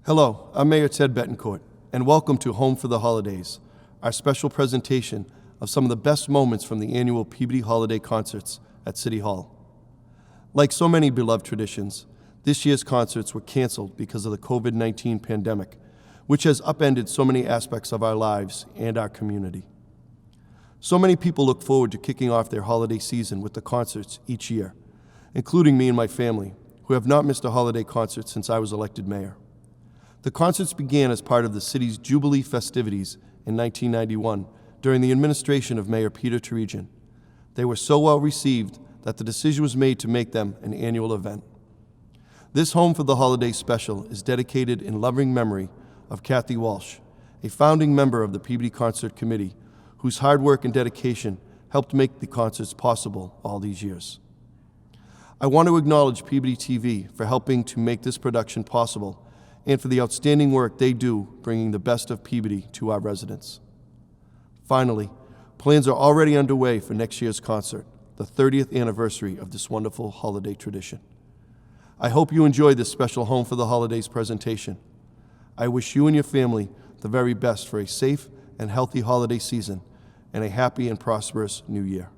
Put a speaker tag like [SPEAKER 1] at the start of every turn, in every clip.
[SPEAKER 1] Hello, I'm Mayor Ted Betancourt, and welcome to Home for the Holidays, our special presentation of some of the best moments from the annual Peabody Holiday Concerts at City Hall. Like so many beloved traditions, this year's concerts were canceled because of the COVID-19 pandemic, which has upended so many aspects of our lives and our community. So many people look forward to kicking off their holiday season with the concerts each year, including me and my family, who have not missed a holiday concert since I was elected mayor. The concerts began as part of the city's Jubilee festivities in 1991 during the administration of Mayor Peter Turigian. They were so well received that the decision was made to make them an annual event. This Home for the Holidays special is dedicated in loving memory of Kathy Walsh, a founding member of the Peabody Concert Committee, whose hard work and dedication helped make the concerts possible all these years. I want to acknowledge Peabody TV for helping to make this production possible and for the outstanding work they do bringing the best of Peabody to our residents. Finally, plans are already underway for next year's concert, the 30th anniversary of this wonderful holiday tradition. I hope you enjoy this special Home for the Holidays presentation. I wish you and your family the very best for a safe and healthy holiday season and a happy and prosperous new year.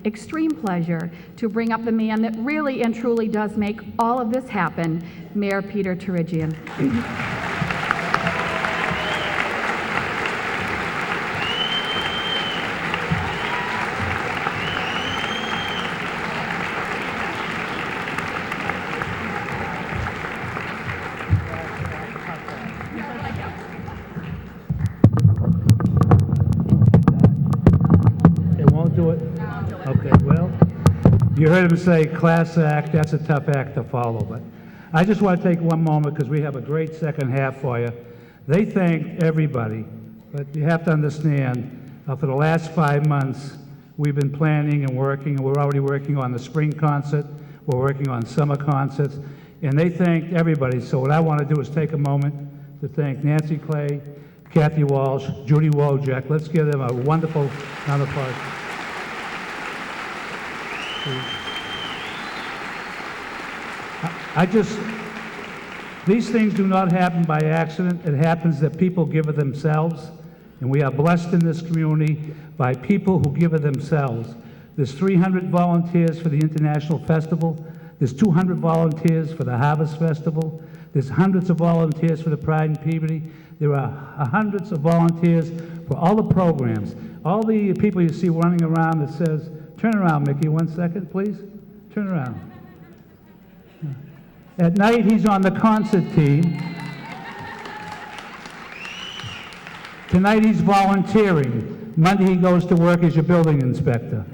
[SPEAKER 2] extreme pleasure to bring up the man that really and truly does make all of this happen, Mayor Peter Terigian.
[SPEAKER 3] You heard him say class act, that's a tough act to follow, but I just want to take one moment because we have a great second half for you. They thanked everybody, but you have to understand, for the last 5 months, we've been planning and working, and we're already working on the spring concert, we're working on summer concerts, and they thanked everybody. So what I want to do is take a moment to thank Nancy Clay, Kathy Walsh, Judy Wojak. Let's give them a wonderful round of applause. These things do not happen by accident. It happens that people give of themselves, and we are blessed in this community by people who give of themselves. There's 300 volunteers for the International Festival. There's 200 volunteers for the Harvest Festival. There's hundreds of volunteers for the Pride in Peabody. There are hundreds of volunteers for all the programs. All the people you see running around that says, turn around, Mickey, 1 second, please. Turn around. At night, he's on the concert team. Tonight, he's volunteering. Monday, he goes to work as your building inspector.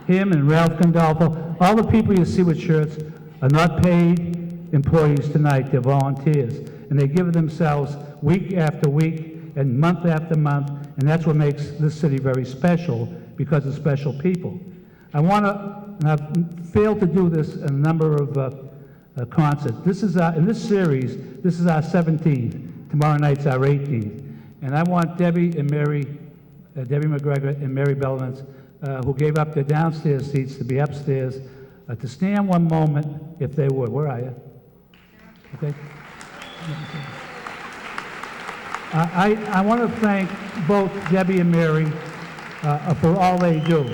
[SPEAKER 3] Him and Ralph Gandolfo, all the people you see with shirts are not paid employees tonight. They're volunteers. And they give themselves week after week and month after month, and that's what makes this city very special, because of special people. I want to, and I've failed to do this in a number of concerts. This is in this series, this is our 17th. Tomorrow night's our 18th. And I want Debbie and Mary, Debbie McGregor and Mary Bellamance, who gave up their downstairs seats to be upstairs, to stand one moment, if they would. Where are you? Okay. I want to thank both Debbie and Mary for all they do.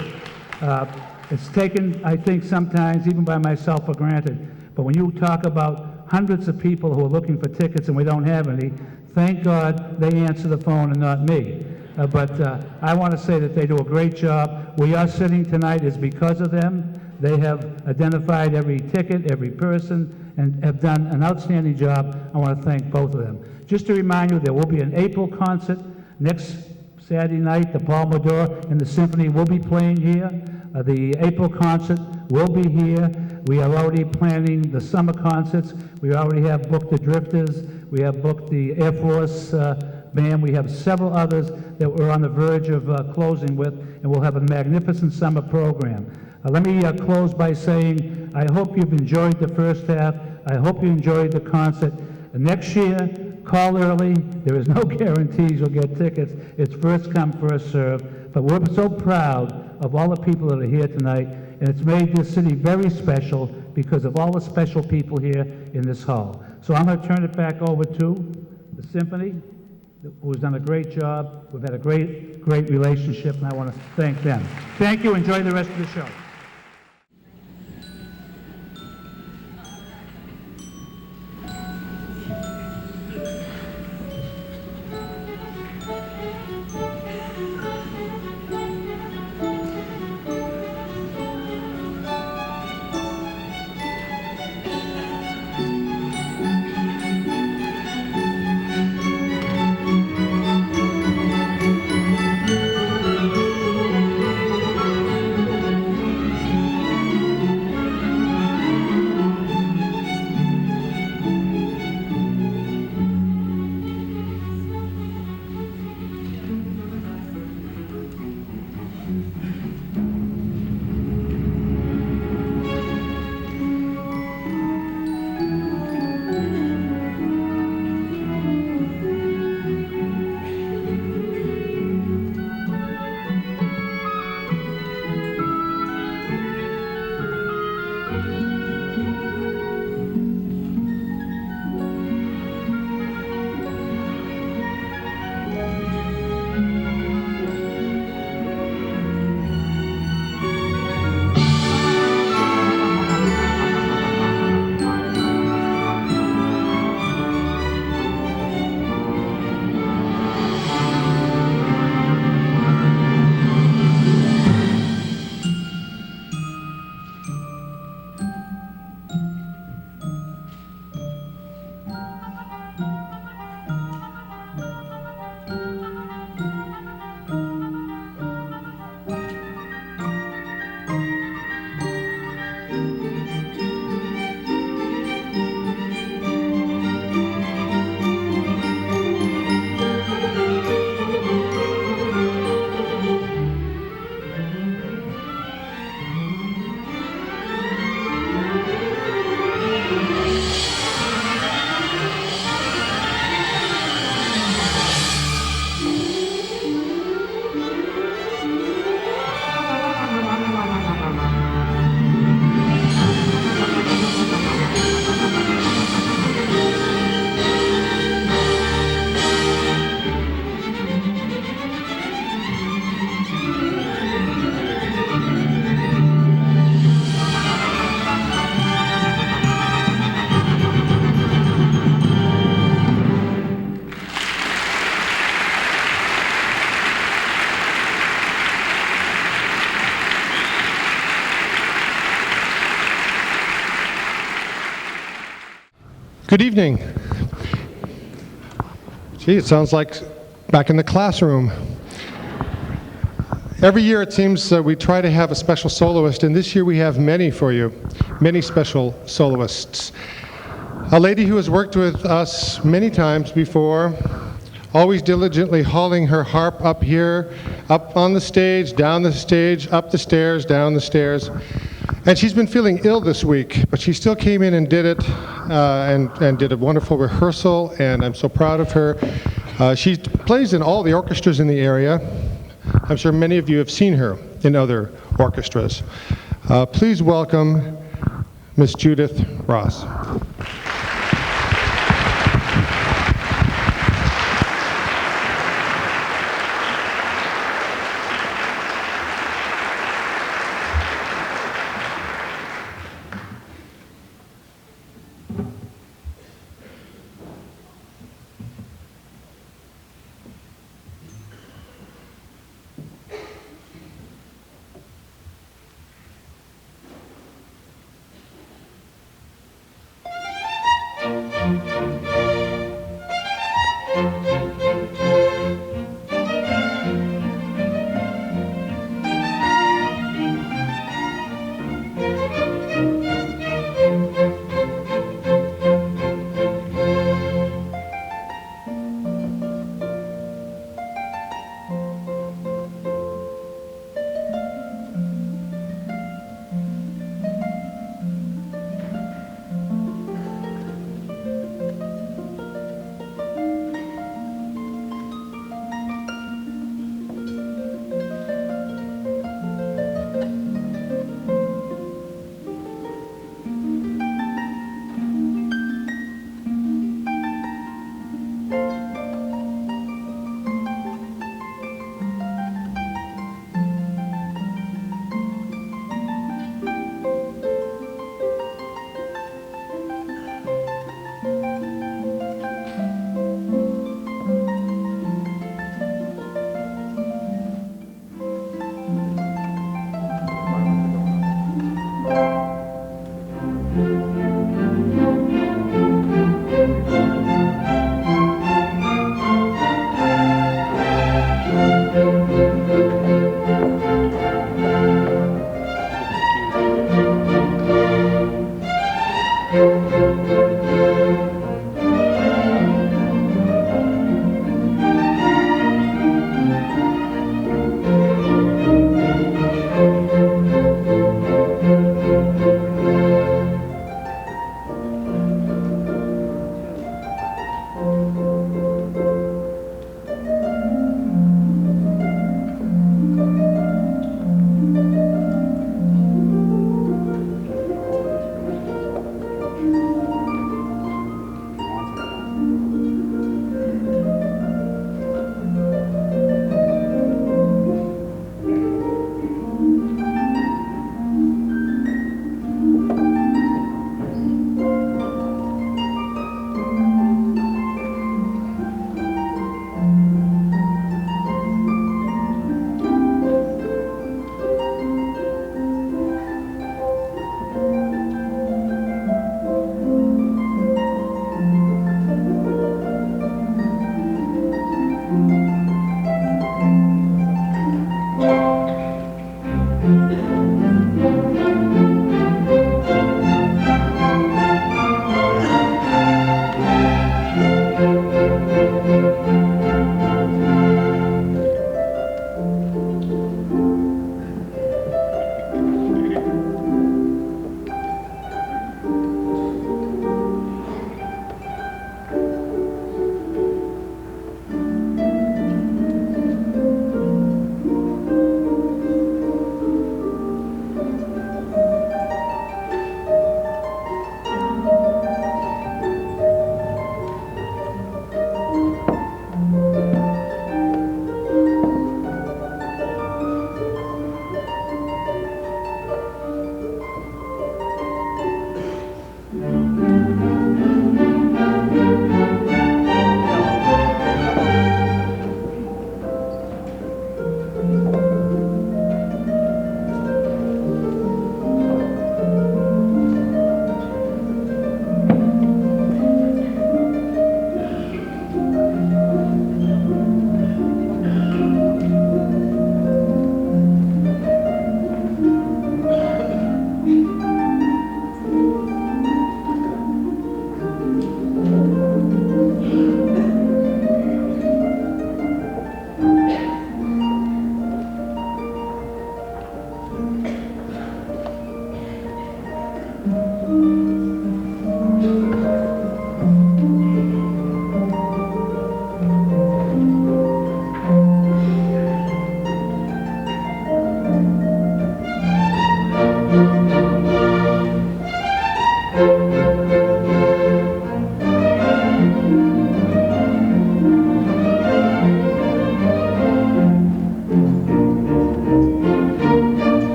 [SPEAKER 3] It's taken, I think, sometimes, even by myself, for granted. But when you talk about hundreds of people who are looking for tickets and we don't have any, thank God they answer the phone and not me. But I want to say that they do a great job. We are sitting tonight is because of them. They have identified every ticket, every person, and have done an outstanding job. I want to thank both of them. Just to remind you, there will be an April concert next Saturday night. The Paul Medora and the Symphony will be playing here. The April concert will be here. We are already planning the summer concerts. We already have booked the Drifters. We have booked the Air Force Band. We have several others that we're on the verge of closing with, and we'll have a magnificent summer program. Let me close by saying I hope you've enjoyed the first half. I hope you enjoyed the concert. Next year, call early. There is no guarantees you'll get tickets. It's first come, first served. But we're so proud of all the people that are here tonight, and it's made this city very special because of all the special people here in this hall. So I'm going to turn it back over to the Symphony, who's done a great job. We've had a great relationship, and I want to thank them. Thank you. Enjoy the rest of the show.
[SPEAKER 4] Good evening. Gee, it sounds like back in the classroom. Every year it seems we try to have a special soloist, and this year we have many for you, many special soloists. A lady who has worked with us many times before, always diligently hauling her harp up here, up on the stage, down the stage, up the stairs, down the stairs. And she's been feeling ill this week, but she still came in and did it, and did a wonderful rehearsal, and I'm so proud of her. She plays in all the orchestras in the area. I'm sure many of you have seen her in other orchestras. Please welcome Miss Judith Ross.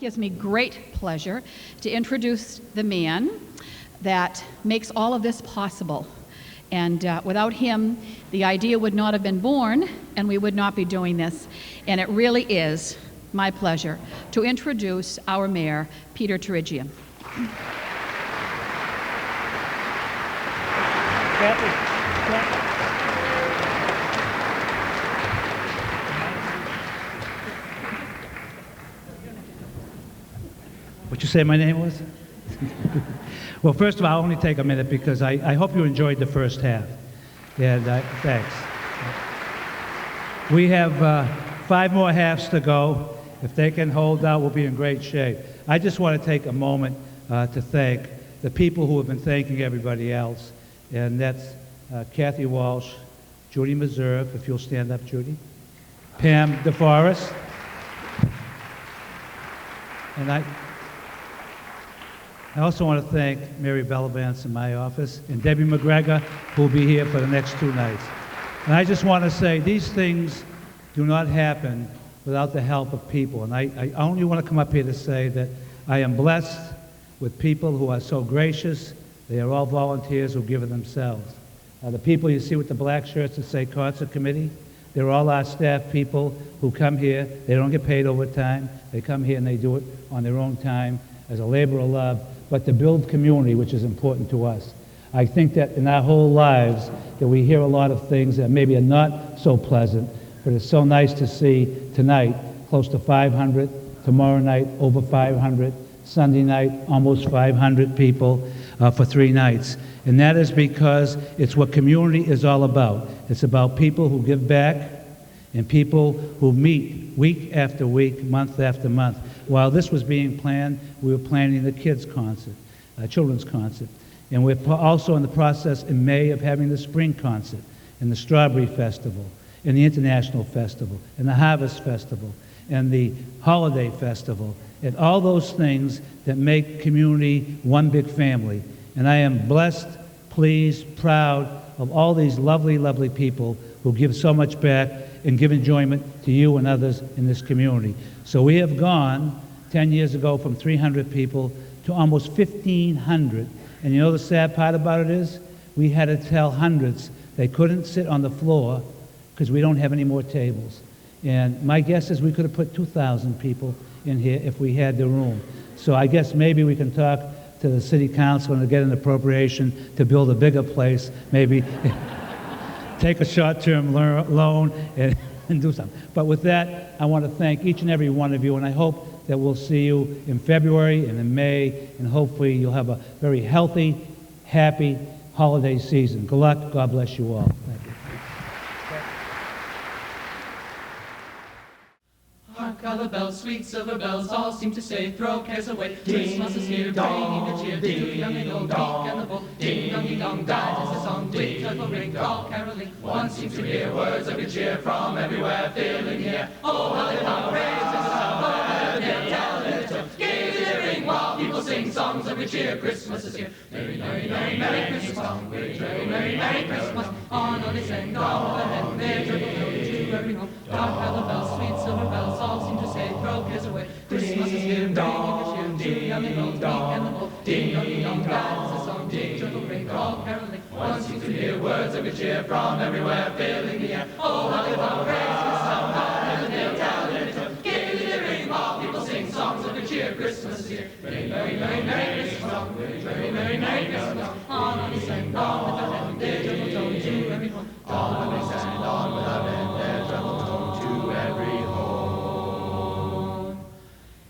[SPEAKER 2] gives me great pleasure to introduce the man that makes all of this possible. And without him, the idea would not have been born, and we would not be doing this. And it really is my pleasure to introduce our mayor, Peter Terigian.
[SPEAKER 3] What you say my name was? Well, first of all, I'll only take a minute because I hope you enjoyed the first half. And thanks. We have 5 more halves to go. If they can hold out, we'll be in great shape. I just want to take a moment to thank the people who have been thanking everybody else. And that's Kathy Walsh, Judy Meserve, if you'll stand up, Judy, Pam DeForest, and I also want to thank Mary Bellavance in my office and Debbie McGregor, who will be here for the next 2 nights. And I just want to say these things do not happen without the help of people. And I only want to come up here to say that I am blessed with people who are so gracious. They are all volunteers who give of themselves. The people you see with the black shirts that say concert committee, they're all our staff people who come here. They don't get paid overtime. They come here and they do it on their own time as a labor of love, but to build community, which is important to us. I think that in our whole lives that we hear a lot of things that maybe are not so pleasant, but it's so nice to see tonight close to 500, tomorrow night over 500, Sunday night almost 500 people for 3 nights. And that is because it's what community is all about. It's about people who give back and people who meet week after week, month after month. While this was being planned, we were planning the kids' concert, children's concert. And we're also in the process in May of having the spring concert and the Strawberry Festival and the International Festival and the Harvest Festival and the Holiday Festival and all those things that make community one big family. And I am blessed, pleased, proud of all these lovely, lovely people who give so much back and give enjoyment to you and others in this community. So we have gone 10 years ago from 300 people to almost 1,500. And you know the sad part about it is we had to tell hundreds they couldn't sit on the floor because we don't have any more tables. And my guess is we could have put 2,000 people in here if we had the room. So I guess maybe we can talk to the city council and to get an appropriation to build a bigger place, maybe take a short-term loan and do something. But with that, I want to thank each and every one of you, and I hope that we'll see you in February and in May, and hopefully you'll have a very healthy, happy holiday season. Good luck. God bless you all. Thank you.
[SPEAKER 5] Hark how the bells, sweet silver bells, all seem to say, throw cares away. Christmas is here, bringing good cheer to young and old, meek and the bold. Ding dong, dong, that is the song, with joyful ring, all caroling. One seems to hear words of good cheer from everywhere, filling the air. Oh, how they long praise the song, they'll tell it, gaily ring while people sing songs of good cheer. Christmas is here. Merry, merry, merry, merry Christmas, song, merry, merry, merry, merry Christmas. On they sing, on ahead, their joyful note to every home. Hark how the bells, sweet silver bells, all seem to say, throw cares away. Christmas is here, bringing good cheer to young and old, meek and the bold. Ding dong, dong, that is the song, ding, joyful ring, all caroling. One seems to hear words of good cheer from everywhere, filling the air. Oh, how they long praise the song, and they'll tell it, gaily ring while people sing songs of good cheer. Christmas is here. Merry, merry, merry, merry Christmas song, merry, merry, merry, merry Christmas. On they sang, on with their hand, their joyful tone to every home. On they sang, on with our band, their joyful tone to every home.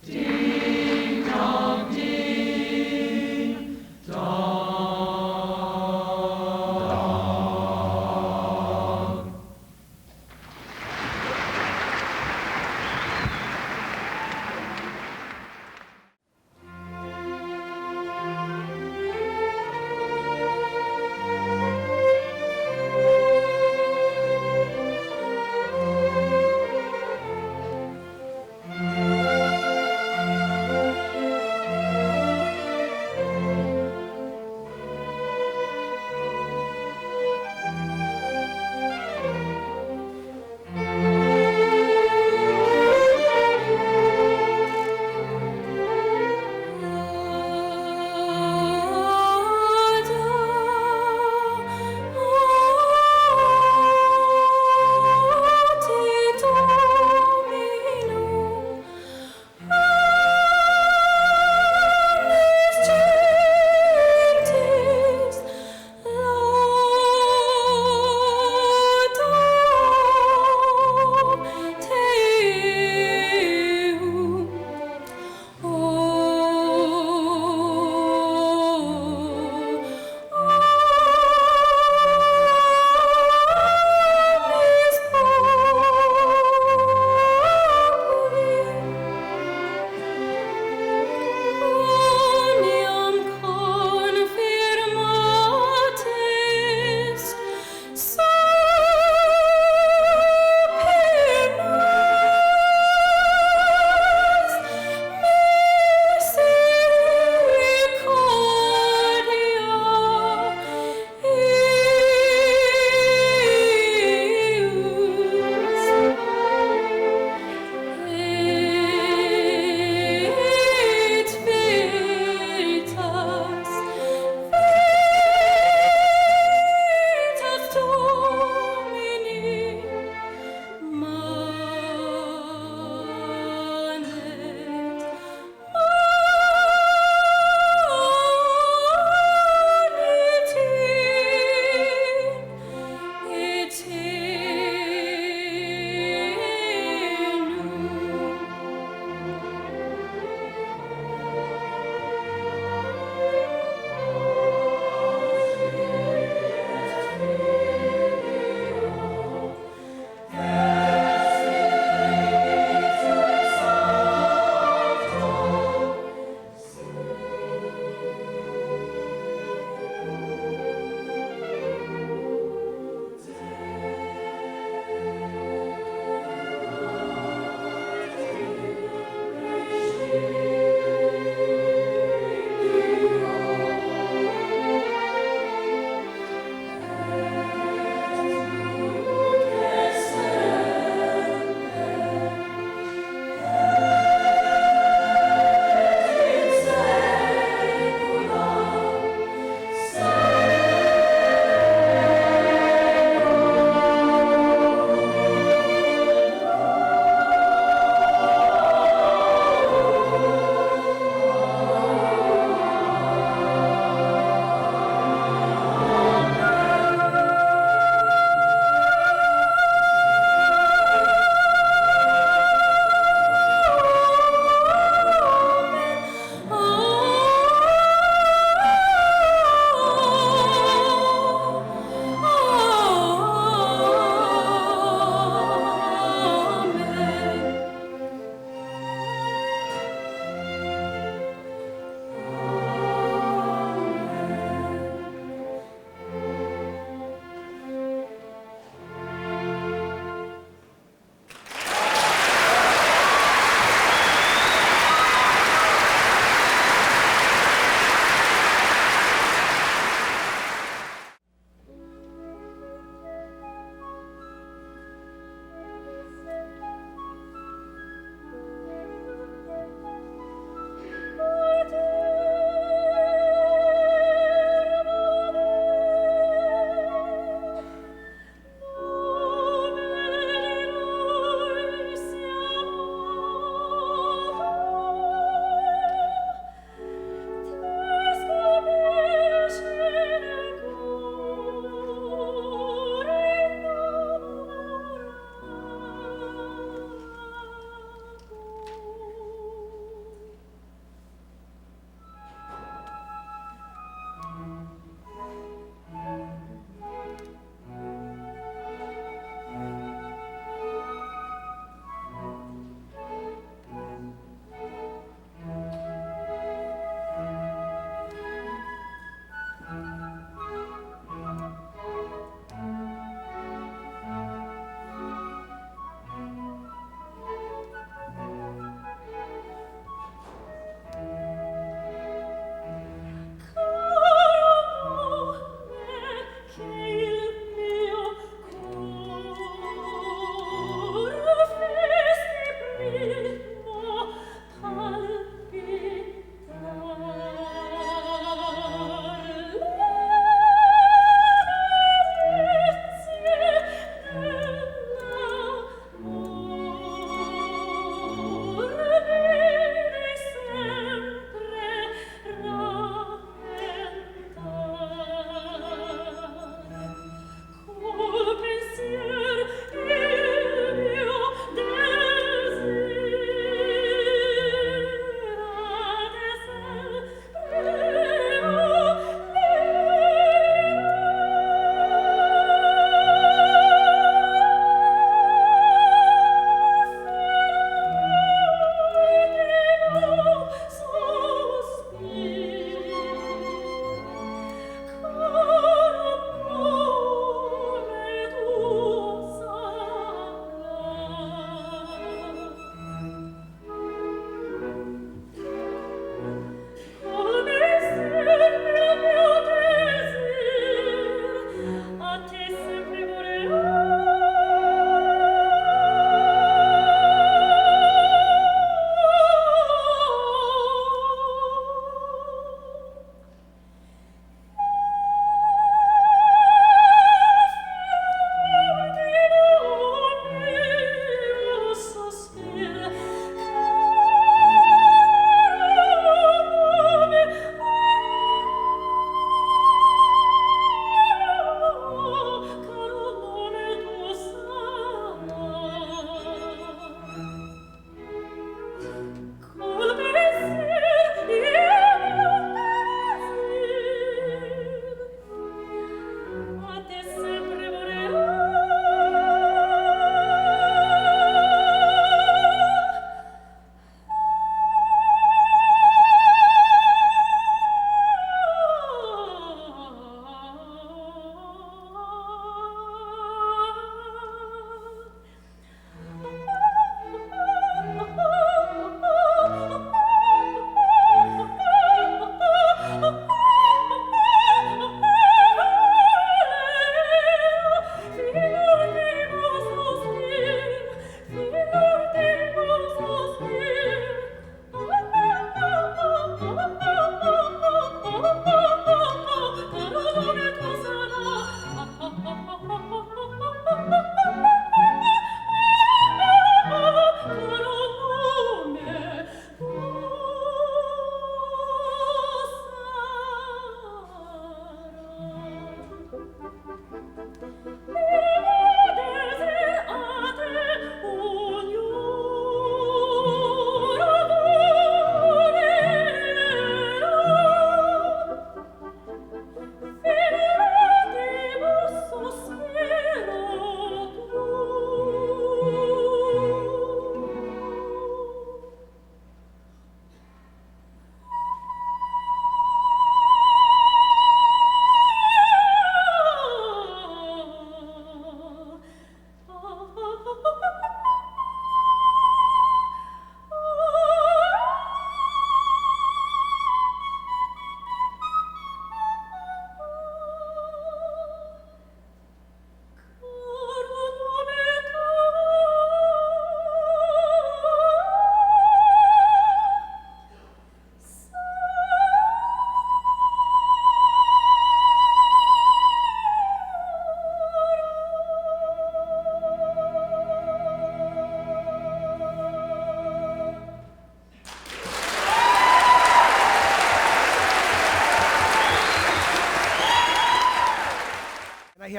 [SPEAKER 5] Ding dong, ding dong.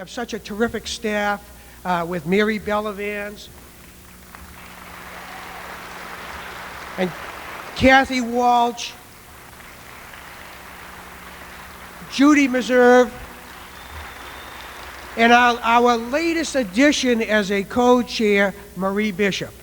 [SPEAKER 6] have such a terrific staff with Mary Bellavans and Kathy Walsh, Judy Meserve, and our latest addition as a co-chair, Marie Bishop.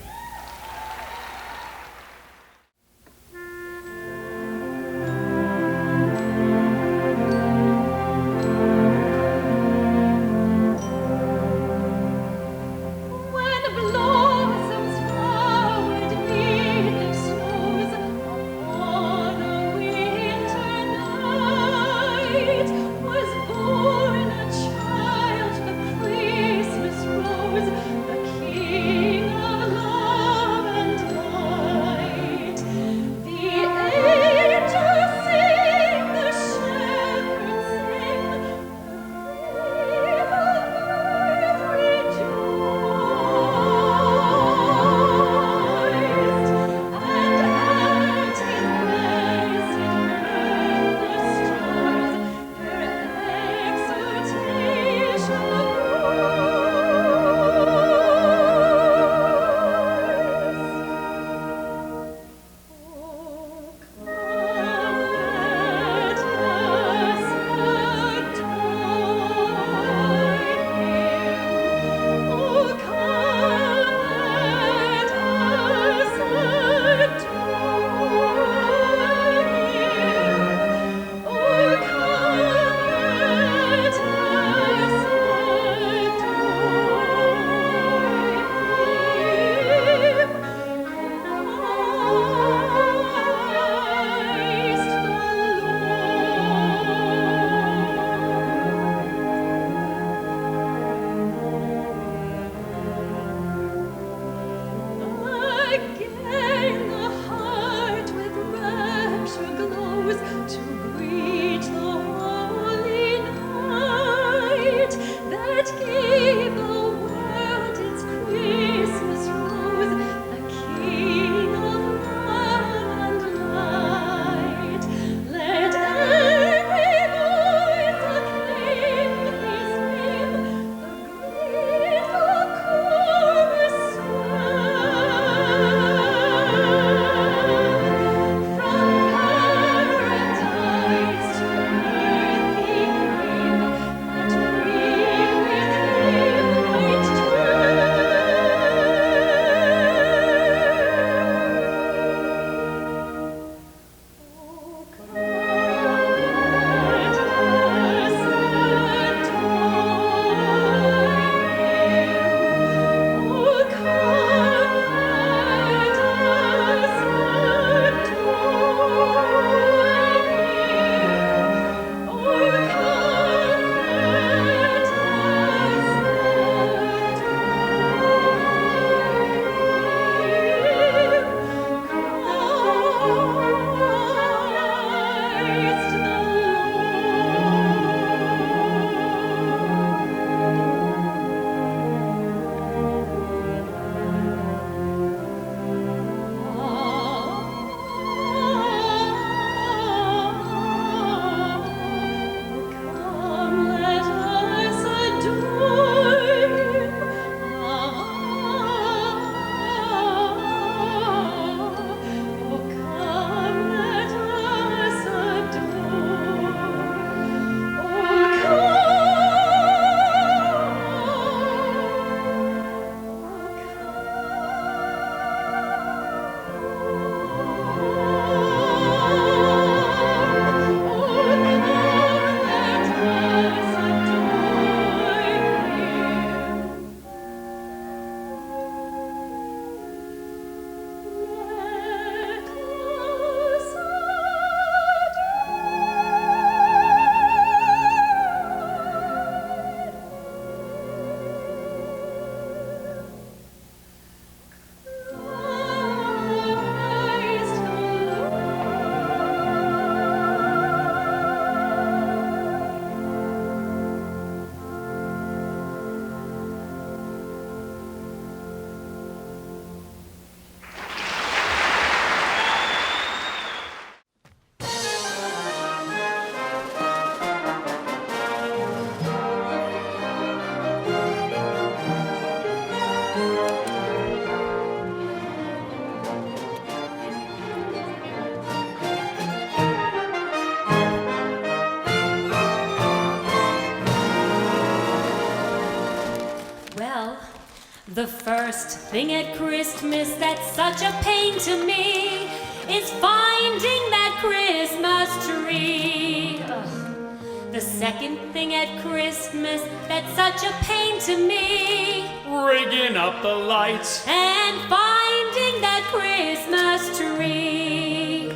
[SPEAKER 7] worst thing at Christmas that's such a pain to me is finding that Christmas tree. Ugh. The second thing at Christmas that's such a pain to me,
[SPEAKER 5] Rigging up the lights.
[SPEAKER 7] and finding that Christmas tree.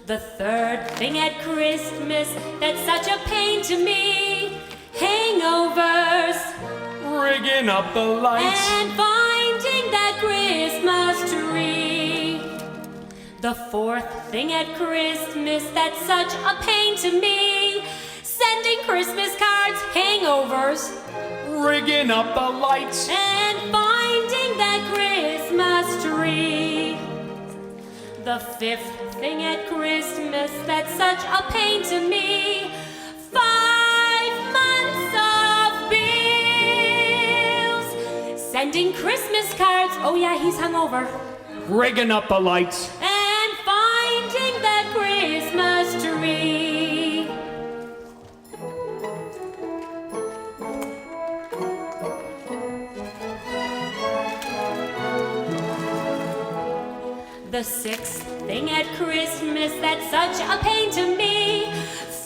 [SPEAKER 7] The third thing at Christmas that's such a pain to me, hangovers,
[SPEAKER 5] Rigging up the lights.
[SPEAKER 7] and finding that Christmas tree. The fourth thing at Christmas that's such a pain to me, sending Christmas cards, hangovers,
[SPEAKER 5] Rigging up the lights.
[SPEAKER 7] and finding that Christmas tree. The fifth thing at Christmas that's such a pain to me, 5 months of bills, sending Christmas cards, oh yeah, he's hungover,
[SPEAKER 5] Rigging up the lights.
[SPEAKER 7] and finding that Christmas tree. The sixth thing at Christmas that's such a pain to me,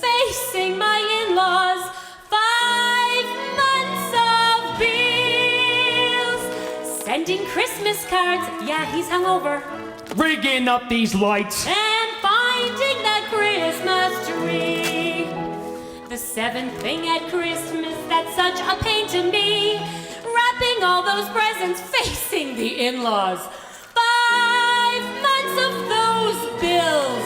[SPEAKER 7] facing my in-laws, 5 months of bills, sending Christmas cards, yeah, he's hungover,
[SPEAKER 5] Rigging up these lights.
[SPEAKER 7] and finding that Christmas tree. The seventh thing at Christmas that's such a pain to me, wrapping all those presents, facing the in-laws, 5 months of those bills,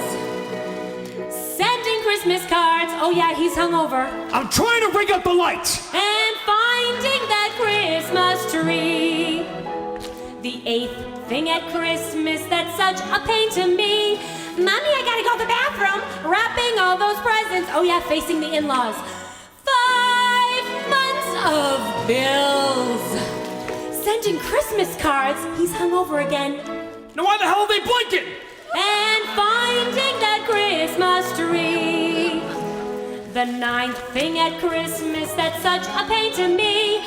[SPEAKER 7] sending Christmas cards, oh yeah, he's hungover,
[SPEAKER 5] I'm trying to rig up the lights.
[SPEAKER 7] and finding that Christmas tree. The eighth thing at Christmas that's such a pain to me, Mommy, I gotta go to the bathroom, wrapping all those presents, oh yeah, facing the in-laws, 5 months of bills, sending Christmas cards, he's hungover again,
[SPEAKER 5] Now why the hell are they blinking?
[SPEAKER 7] and finding that Christmas tree. The ninth thing at Christmas that's such a pain to me,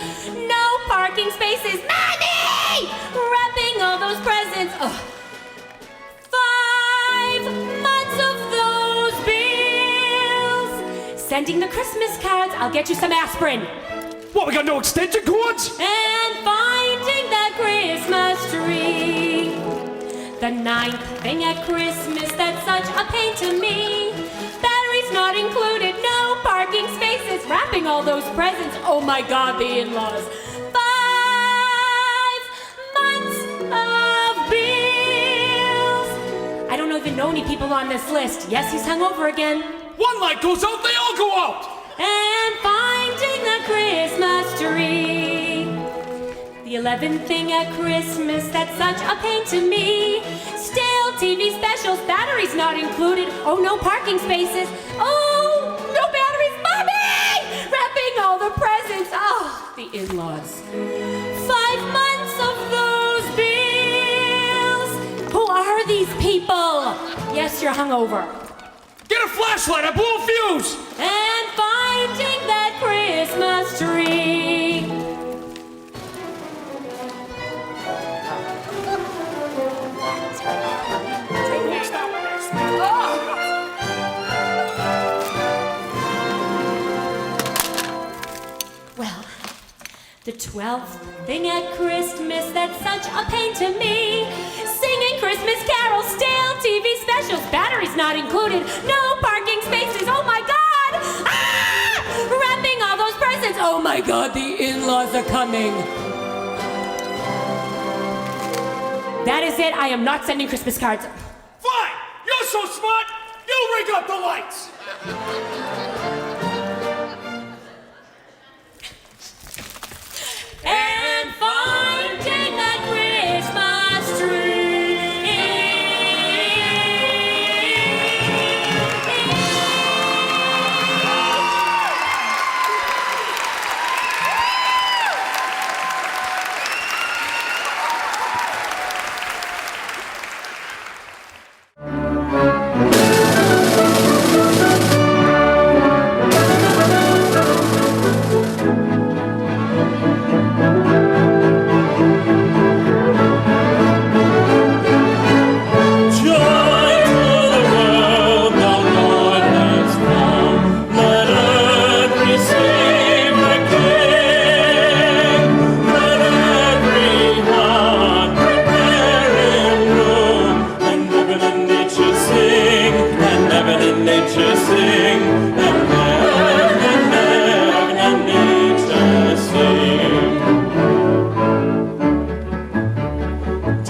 [SPEAKER 7] no parking spaces, Mommy! Wrapping all those presents, ugh. 5 months of those bills, sending the Christmas cards, I'll get you some aspirin,
[SPEAKER 5] What, we got no extension cords?
[SPEAKER 7] and finding that Christmas tree. The ninth thing at Christmas that's such a pain to me, batteries not included, no parking spaces, wrapping all those presents, oh my God, the in-laws, 5 months of bills. I don't even know any people on this list. Yes, he's hungover again.
[SPEAKER 5] One light goes out, they all go out.
[SPEAKER 7] And finding the Christmas tree. The 11th thing at Christmas that's such a pain to me, still TV specials, batteries not included, oh no parking spaces, oh no batteries, Mommy! Wrapping all the presents, oh the in-laws, 5 months of those bills. Who are these people? Yes, you're hungover.
[SPEAKER 5] Get a flashlight, I blew a fuse.
[SPEAKER 7] And finding that Christmas tree. Well, the 12th thing at Christmas that's such a pain to me, singing Christmas carols, still TV specials, batteries not included, no parking spaces, oh my God! Ah! Wrapping all those presents, oh my God, the in-laws are coming. That is it, I am not sending Christmas cards.
[SPEAKER 5] Fine, you're so smart, you rig up the lights.
[SPEAKER 7] And finding that Christmas tree.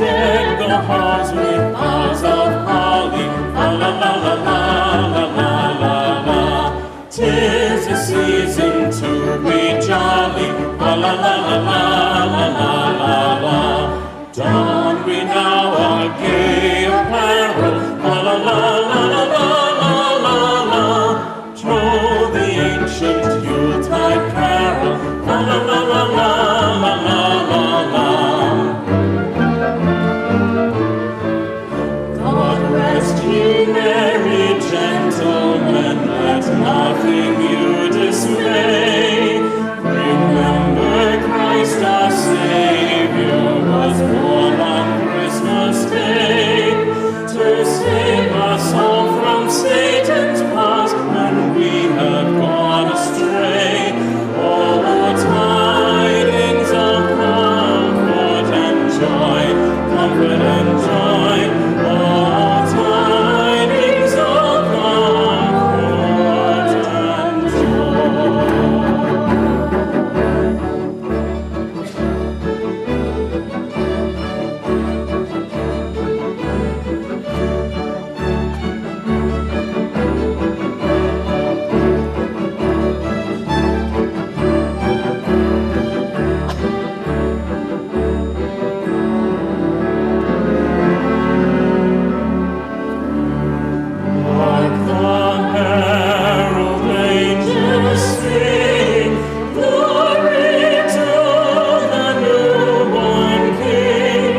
[SPEAKER 8] Deck the halls with boughs of holly. La la la la la la la la. 'Tis a season to be jolly. La la la la la la la la. Don we now our gay apparel. La la la la la la la la. Troll the ancient Yuletide carol. La la la la la la la la. God rest ye merry gentlemen, let nothing you dismay. Remember Christ our Savior was born on Christmas Day to save us all from Satan's paws when we have gone astray. Oh, tidings of comfort and joy, comfort and joy. Oh, tidings of comfort and joy. Hark the herald angels sing, glory to the newborn King.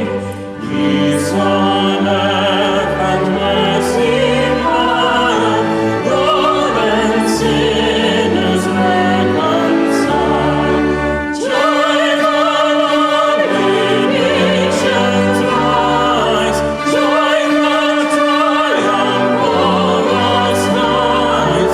[SPEAKER 8] Peace on earth and mercy mild, God and sinners reconciled. Joy the lonely nations rise, joy the triumph o'er our skies.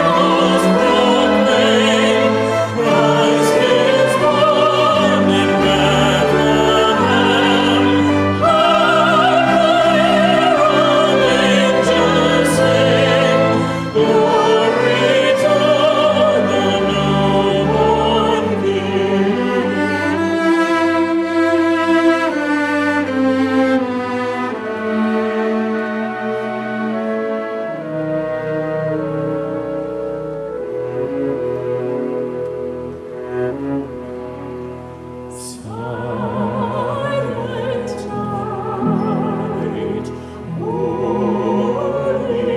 [SPEAKER 8] Evangelicals proclaim, Christ is born in Bethlehem. Hark the herald angels sing, glory to the newborn King. Silent night, holy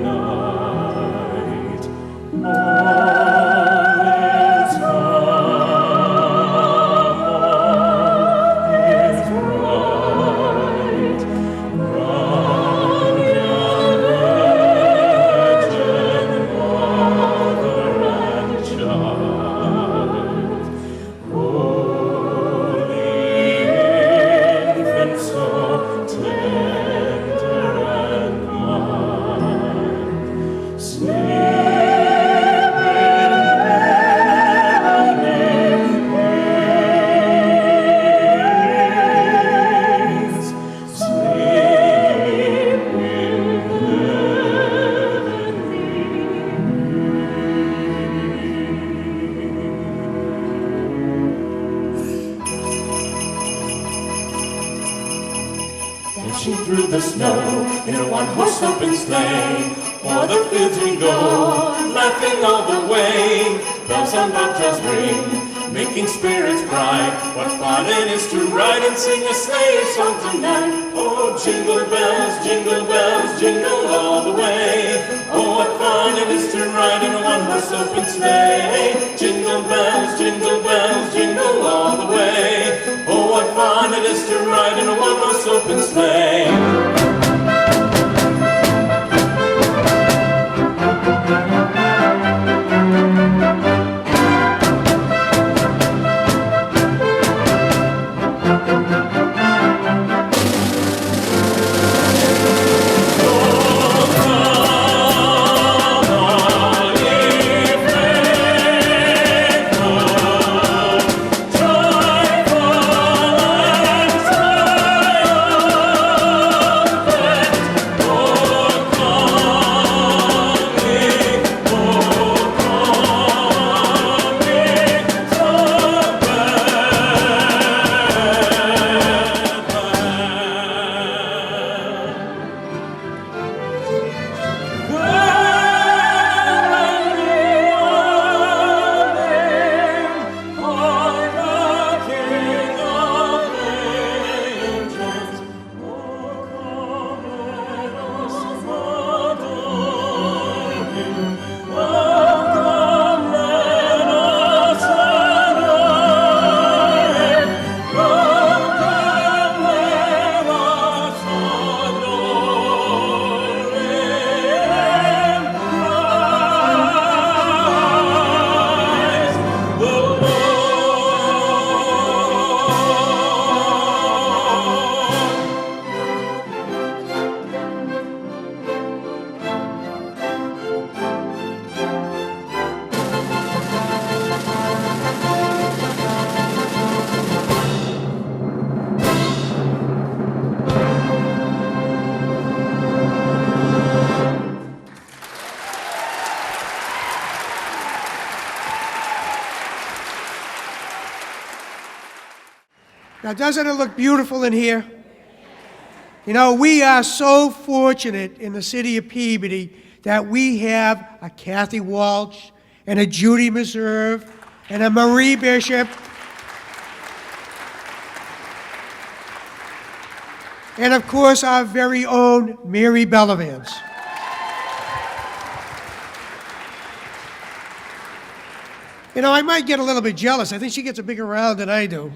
[SPEAKER 8] night, all is calm, all is bright. Run, young virgin, mother and child. Holy infant, so tender and mild, sleep in heavenly peace. Sleep in Dashing through the snow in a one-horse open sleigh, o'er the fields we go, laughing all the way. Bells on bobtails ring, making spirits bright. What fun it is to ride and sing a sleigh song tonight. Oh, jingle bells, jingle all the way. Oh, what fun it is to ride in a one-horse open sleigh. Jingle bells, jingle all the way. Oh, what fun it is to ride in a one-horse open sleigh. Joyful and
[SPEAKER 6] Now, doesn't it look beautiful in here? You know, we are so fortunate in the city of Peabody that we have a Kathy Walsh and a Judy Meserve and a Marie Bishop and, of course, our very own Mary Bellavance. You know, I might get a little bit jealous. I think she gets a bigger round than I do.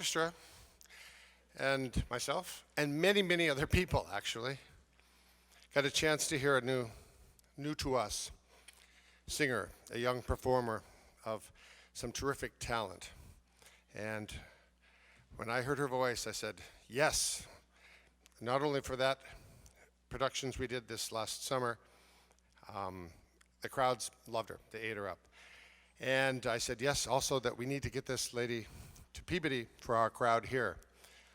[SPEAKER 4] orchestra and myself and many, many other people, actually, got a chance to hear a new to us singer, a young performer of some terrific talent. And when I heard her voice, I said, yes, not only for that productions we did this last summer, the crowds loved her, they ate her up. And I said, yes, also that we need to get this lady to Peabody for our crowd here.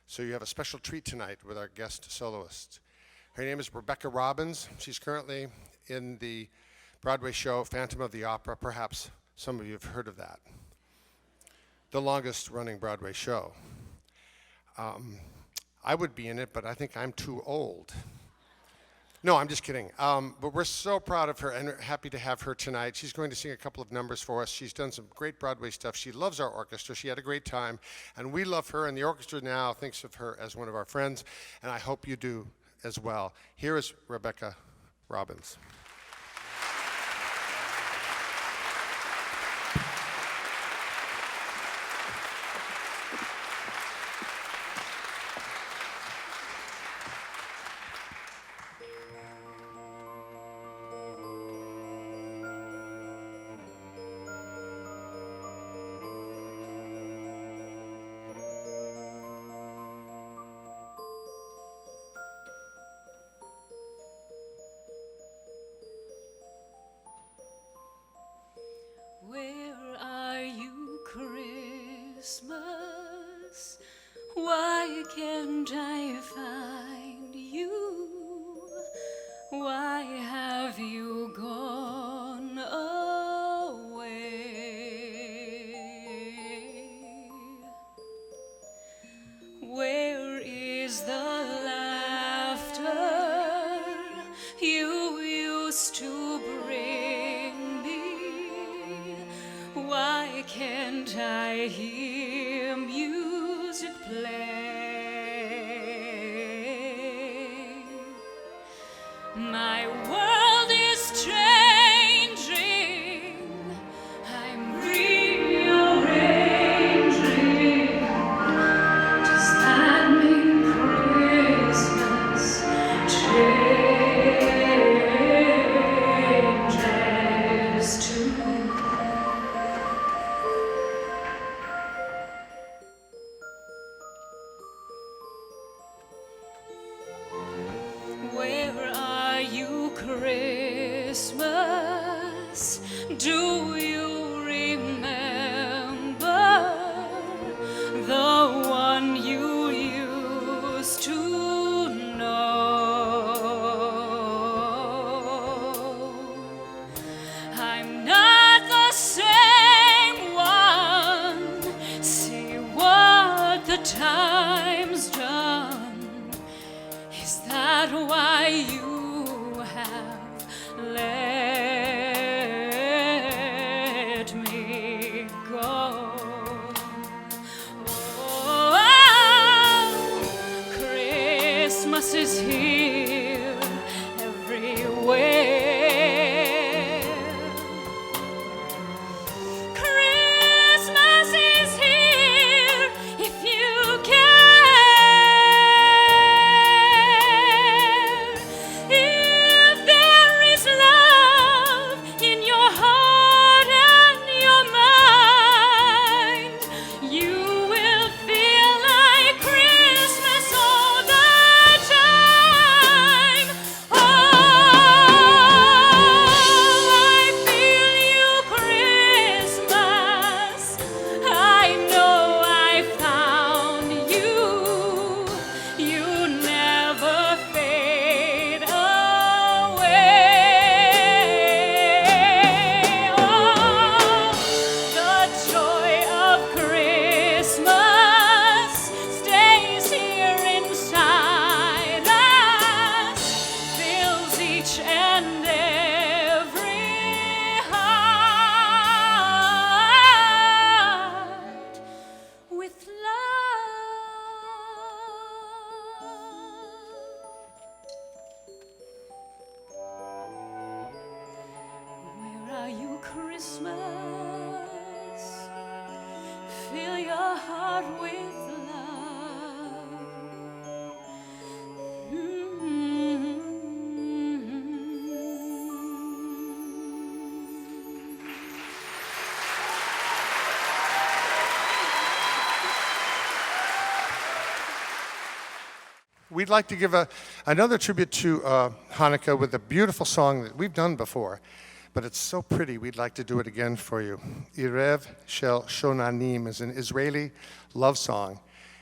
[SPEAKER 4] So you have a special treat tonight with our guest soloist. Her name is Rebecca Robbins. She's currently in the Broadway show Phantom of the Opera. Perhaps some of you have heard of that. The longest running Broadway show. I would be in it, but I think I'm too old. No, I'm just kidding. But we're so proud of her and happy to have her tonight. She's going to sing a couple of numbers for us. She's done some great Broadway stuff. She loves our orchestra. She had a great time. And we love her, and the orchestra now thinks of her as one of our friends. And I hope you do as well. Here is Rebecca Robbins.
[SPEAKER 9] Where are you, Christmas? Why can't I find you? Why have you gone away? Where is the laughter you used to bring me? Why can't I hear music play? My world is changing. I'm rearranging. Does that mean Christmas changes too? Where are you, Christmas? Do you remember the one you used to know? I'm not the same one. See what the time's done. Is that why you have let me go? Oh, Christmas is here everywhere. Christmas is here if you care. If there is love
[SPEAKER 4] We'd like to give another tribute to Hanukkah with a beautiful song that we've done before, but it's so pretty, we'd like to do it again for you. Irev Shel Shonanim is an Israeli love song,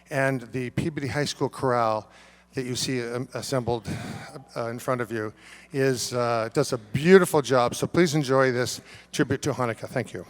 [SPEAKER 4] and the Peabody High School chorale that you see assembled in front of you does a beautiful job, so please enjoy this tribute to Hanukkah. Thank you.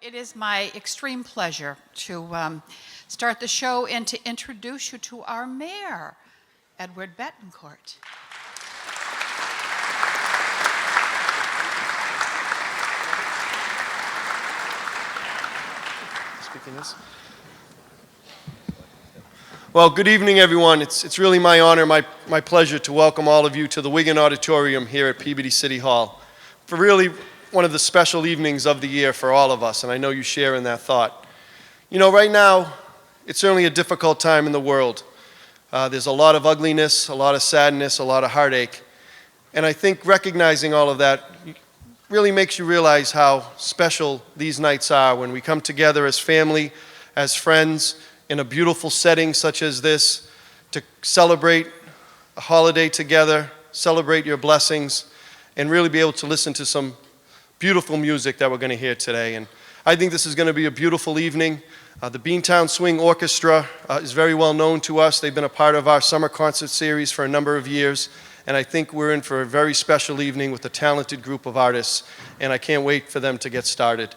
[SPEAKER 2] It is my extreme pleasure to start the show and to introduce you to our mayor, Edward Betancourt.
[SPEAKER 1] Speaking this. Well, good evening, everyone. It's really my honor, my pleasure to welcome all of you to the Wigan Auditorium here at Peabody City Hall for really one of the special evenings of the year for all of us, and I know you share in that thought. You know, right now, it's certainly a difficult time in the world. There's a lot of ugliness, a lot of sadness, a lot of heartache, and I think recognizing all of that really makes you realize how special these nights are when we come together as family, as friends, in a beautiful setting such as this, to celebrate a holiday together, celebrate your blessings, and really be able to listen to some beautiful music that we're going to hear today. And I think this is going to be a beautiful evening. The Beantown Swing Orchestra is very well known to us. They've been a part of our summer concert series for a number of years, and I think we're in for a very special evening with a talented group of artists, and I can't wait for them to get started.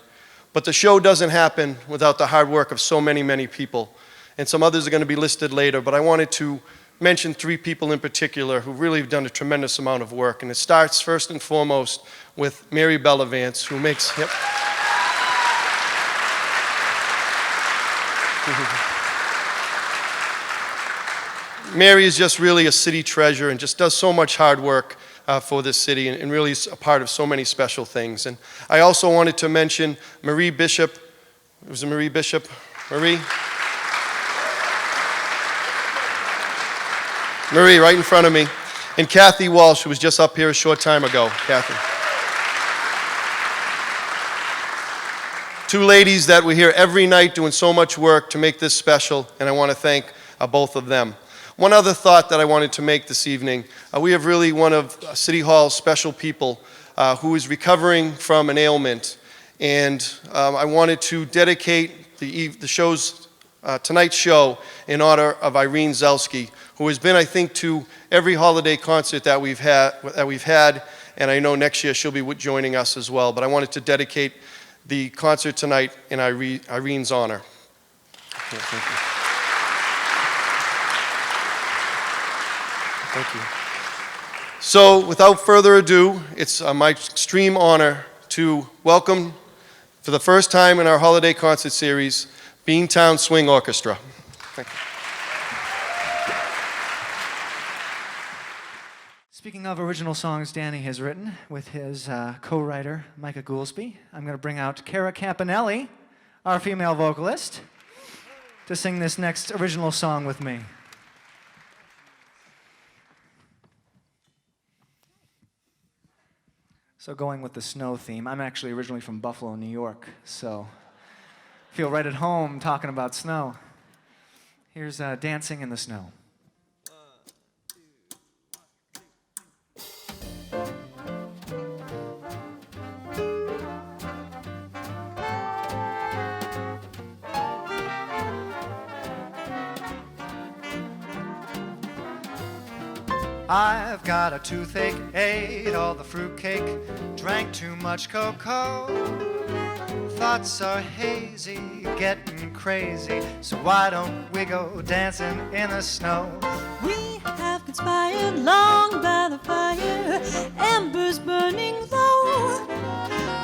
[SPEAKER 1] But the show doesn't happen without the hard work of so many, many people. And some others are going to be listed later, but I wanted to mention 3 people in particular who really have done a tremendous amount of work. And it starts first and foremost with Mary Bellavance, who makes... Yep. Mary is just really a city treasure and just does so much hard work for this city and really is a part of so many special things. And I also wanted to mention Marie Bishop. It was Marie Bishop. Marie, right in front of me. And Kathy Walsh, who was just up here a short time ago. Kathy. 2 ladies that were here every night doing so much work to make this special, and I want to thank both of them. One other thought that I wanted to make this evening, we have really one of City Hall's special people who is recovering from an ailment, and I wanted to dedicate the show's tonight's show in honor of Irene Zelsky, who has been, I think, to every holiday concert that we've had, and I know next year she'll be joining us as well. But I wanted to dedicate the concert tonight in Irene's honor. Thank you. Thank you. So, without further ado, it's my extreme honor to welcome, for the first time in our holiday concert series, Beantown Swing Orchestra. Thank you.
[SPEAKER 10] Speaking of original songs Danny has written with his co-writer, Micah Goolsby, I'm going to bring out Cara Campanelli, our female vocalist, to sing this next original song with me. So going with the snow theme, I'm actually originally from Buffalo, New York, so feel right at home talking about snow. Here's Dancing in the Snow. I've got a toothache, ate all the fruitcake, drank too much cocoa. Thoughts are hazy, getting crazy, so why don't we go dancing in the snow?
[SPEAKER 11] We have conspired long by the fire, embers burning low.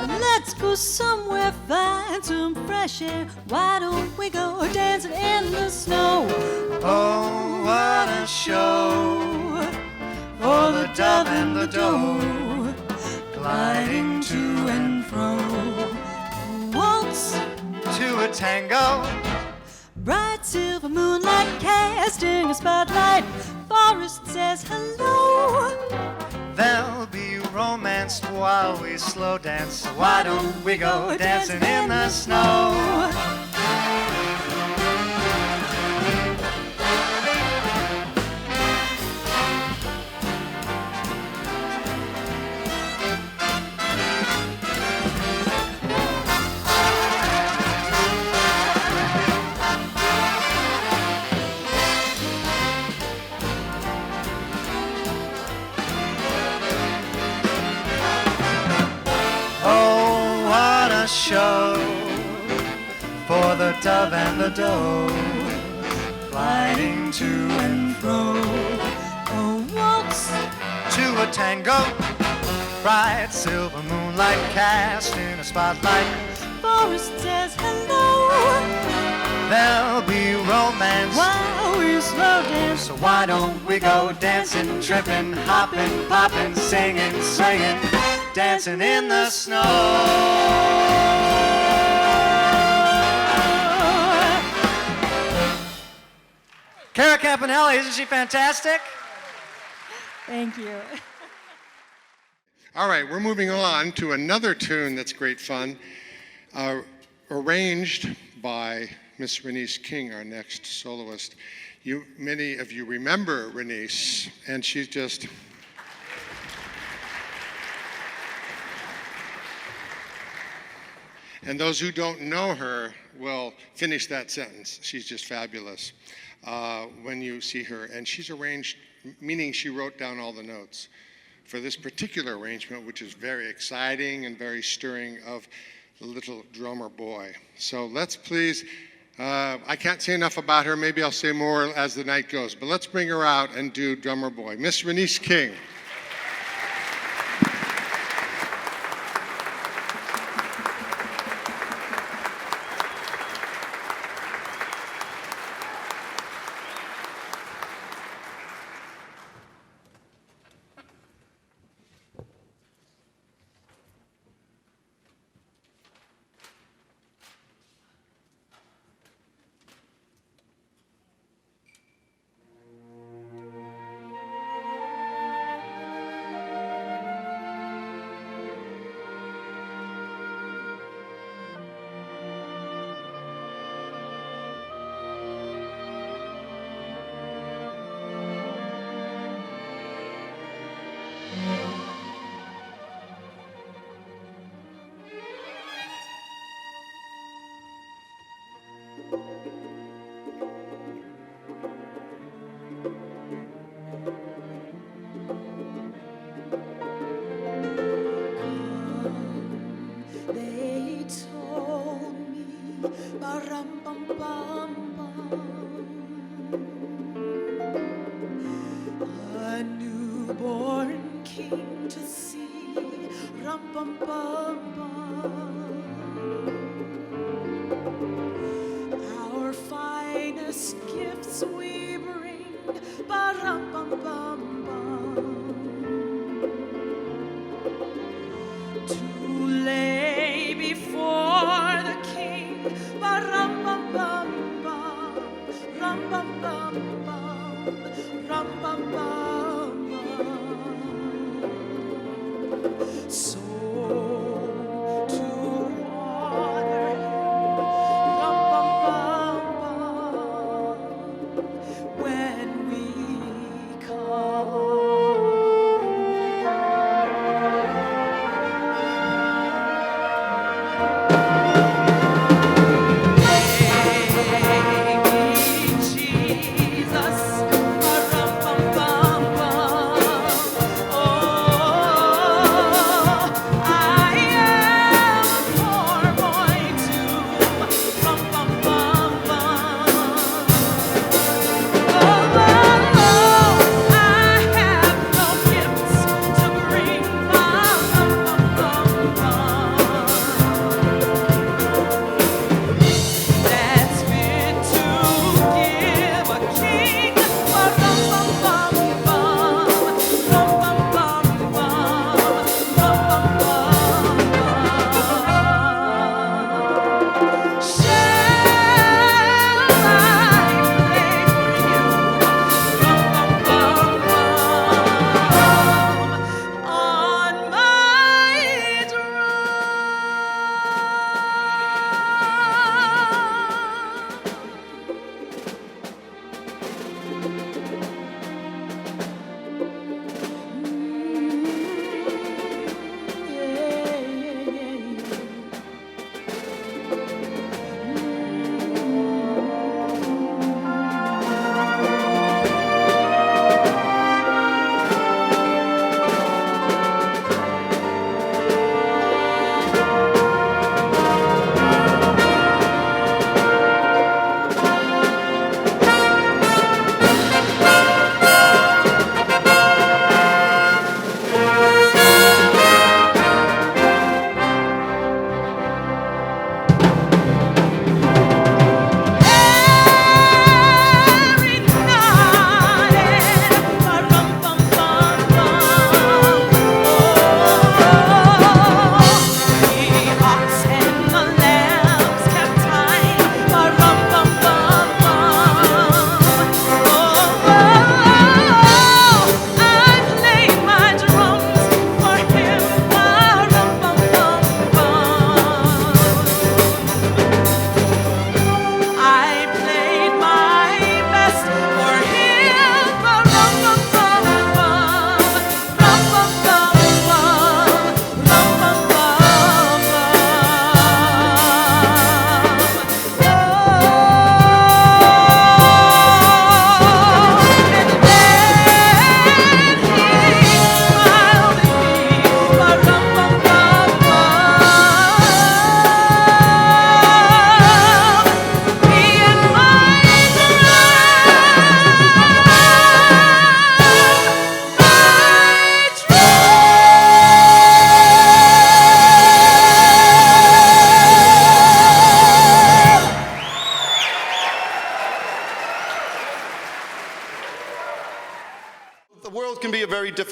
[SPEAKER 11] Let's go somewhere, find some fresh air. Why don't we go dancing in the snow?
[SPEAKER 10] Oh, what a show for the dove and the doe, gliding to and fro.
[SPEAKER 11] Waltz
[SPEAKER 10] to a tango,
[SPEAKER 11] bright silver moonlight casting a spotlight. Forest says hello.
[SPEAKER 10] They'll be romanced while we slow dance, so why don't we go dancing in the snow? Show for the dove and the doe, gliding to and fro.
[SPEAKER 11] A waltz
[SPEAKER 10] to a tango, bright silver moonlight casting a spotlight.
[SPEAKER 11] Forest says hello.
[SPEAKER 10] There'll be romance
[SPEAKER 11] while we slow dance.
[SPEAKER 10] So why don't we go dancing, tripping, hopping, popping, singing, swinging, dancing in the snow? Cara Campanelli, isn't she fantastic?
[SPEAKER 11] Thank you.
[SPEAKER 4] All right, we're moving on to another tune that's great fun, arranged by Miss Renice King, our next soloist. Many of you remember Renice, and she's just... And those who don't know her will finish that sentence. She's just fabulous when you see her. And she's arranged, meaning she wrote down all the notes for this particular arrangement, which is very exciting and very stirring, of the little drummer boy. So let's please, I can't say enough about her. Maybe I'll say more as the night goes. But let's bring her out and do Drummer Boy. Miss Renice King.
[SPEAKER 11] They told me, ba-rum-bum-bum-bum, a newborn king to see, rum-bum-bum-bum. Our finest gifts we bring, ba-rum-bum-bum-bum, to lay before the king, ba-rum-bum-bum-bum, rum-bum-bum-bum, rum-bum-bum-bum. So to honor him, rum-bum-bum-bum, when we come.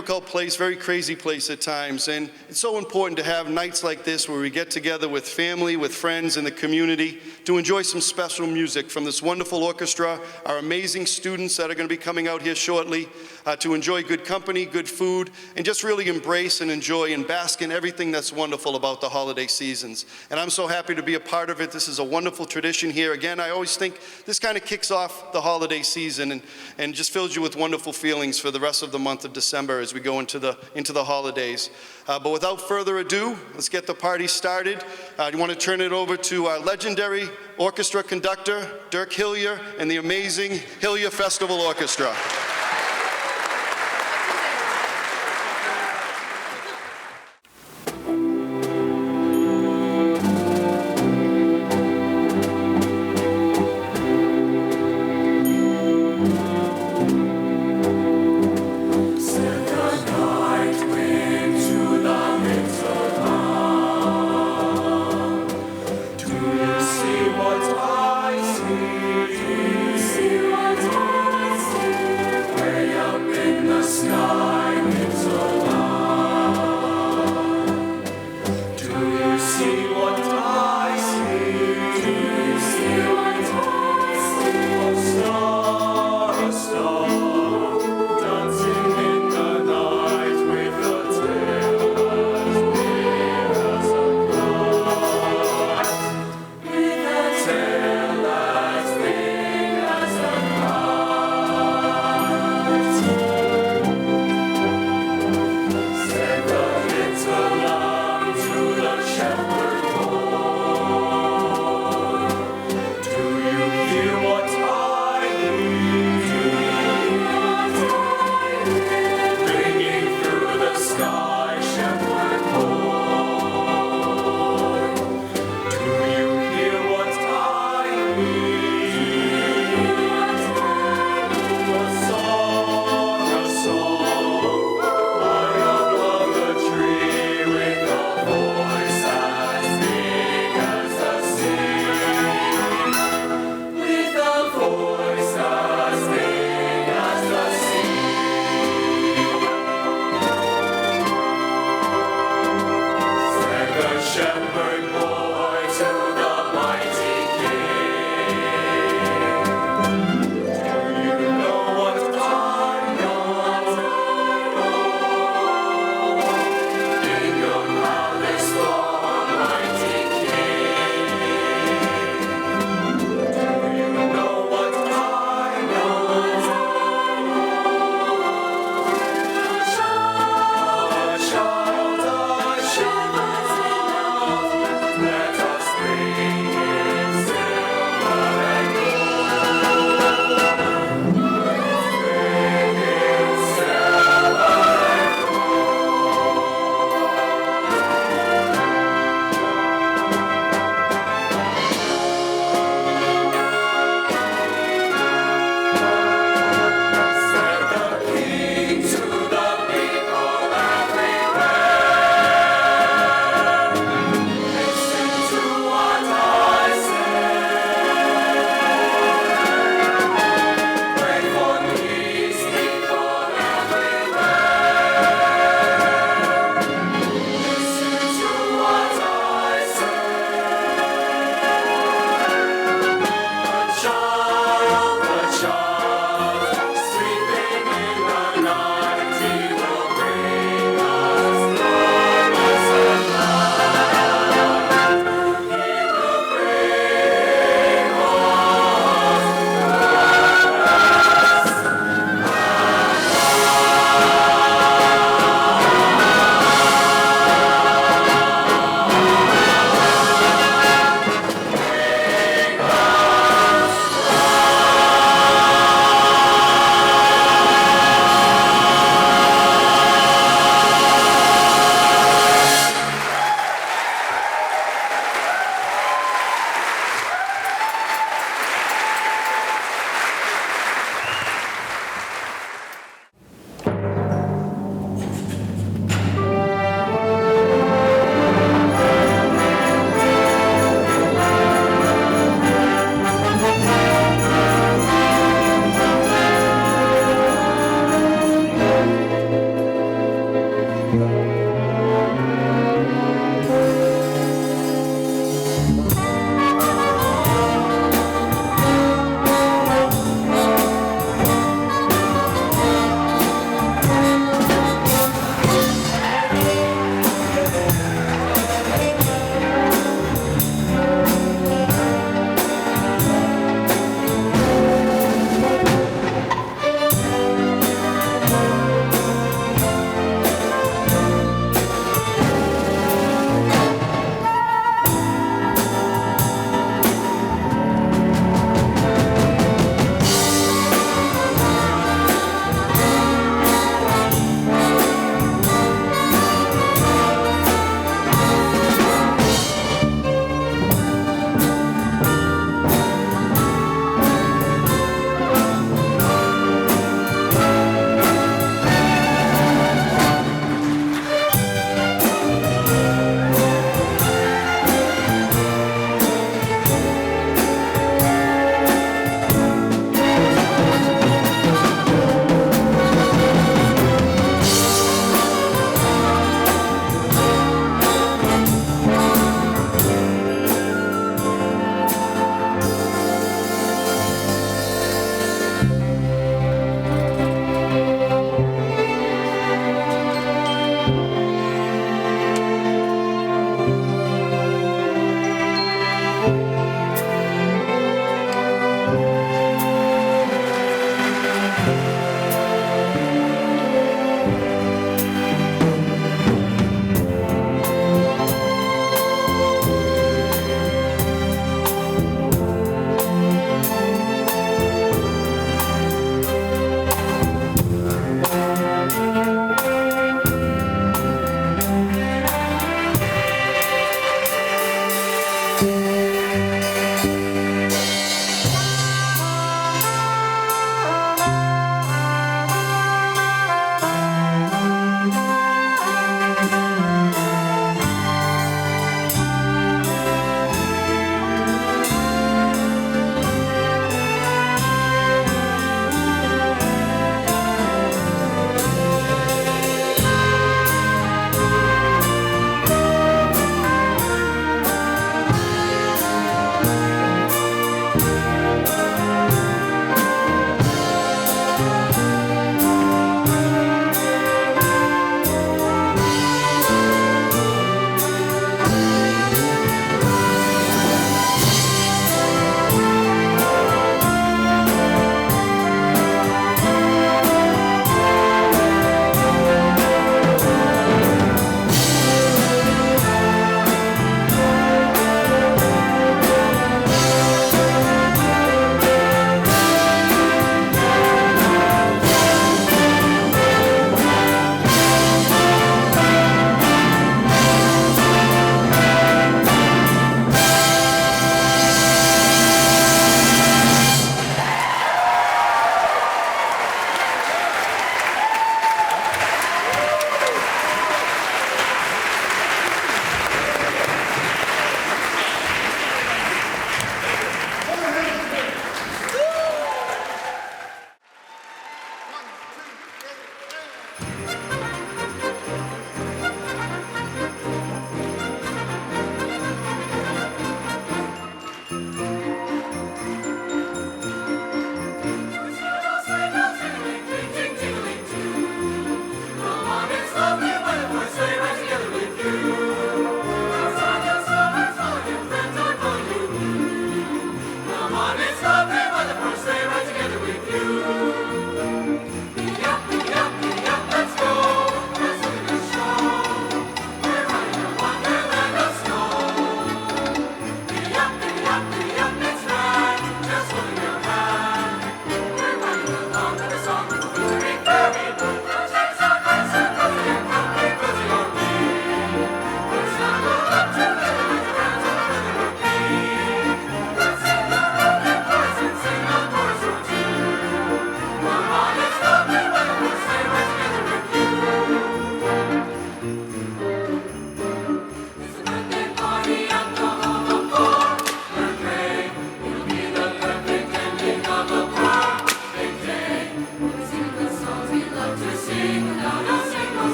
[SPEAKER 1] difficult place, very crazy place at times, and it's so important to have nights like this where we get together with family, with friends, and the community to enjoy some special music from this wonderful orchestra, our amazing students that are going to be coming out here shortly, to enjoy good company, good food, and just really embrace and enjoy and bask in everything that's wonderful about the holiday seasons. And I'm so happy to be a part of it. This is a wonderful tradition here. Again, I always think this kind of kicks off the holiday season and just fills you with wonderful feelings for the rest of the month of December as we go into the holidays. But without further ado, let's get the party started. I want to turn it over to our legendary orchestra conductor, Dirk Hillier, and the amazing Hillier Festival Orchestra.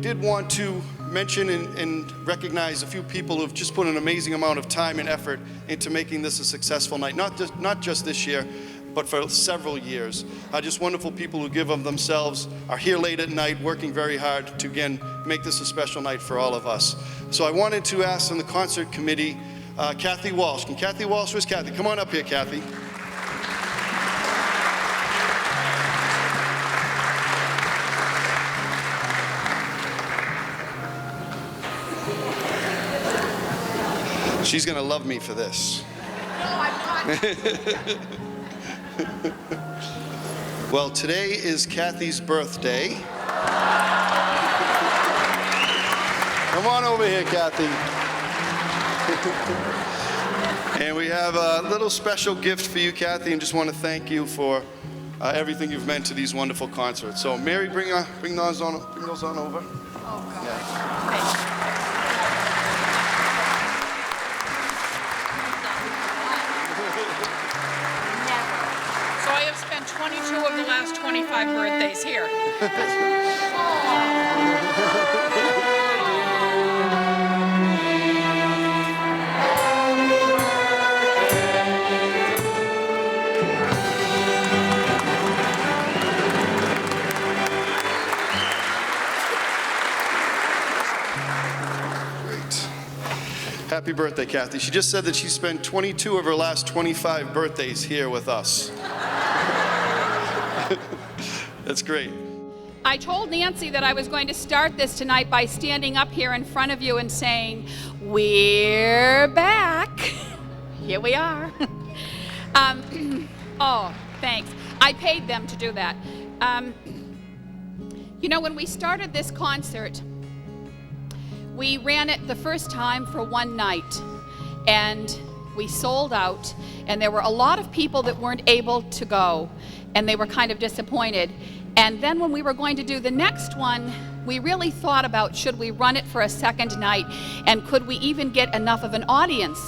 [SPEAKER 1] did want to mention and recognize a few people who've just put an amazing amount of time and effort into making this a successful night, not just this year, but for several years. Just wonderful people who give of themselves, are here late at night working very hard to, again, make this a special night for all of us. So I wanted to ask on the concert committee, Kathy Walsh. Can Kathy Walsh, where's Kathy? Come on up here, Kathy. She's gonna love me for this.
[SPEAKER 2] No, I'm not.
[SPEAKER 1] Well, today is Kathy's birthday. Come on over here, Kathy. And we have a little special gift for you, Kathy, and just want to thank you for everything you've meant to these wonderful concerts. So, Mary, bring those on over.
[SPEAKER 2] Oh, God.
[SPEAKER 1] Yeah.
[SPEAKER 2] Thanks.
[SPEAKER 12] So I have spent 22 of the last 25 birthdays here.
[SPEAKER 1] Happy birthday, Kathy. She just said that she spent 22 of her last 25 birthdays here with us. That's great.
[SPEAKER 2] I told Nancy that I was going to start this tonight by standing up here in front of you and saying, "We're back." Here we are. Oh, thanks. I paid them to do that. You know, when we started this concert, we ran it the first time for one night, and we sold out, and there were a lot of people that weren't able to go, and they were kind of disappointed. And then when we were going to do the next one, we really thought about, should we run it for a second night, and could we even get enough of an audience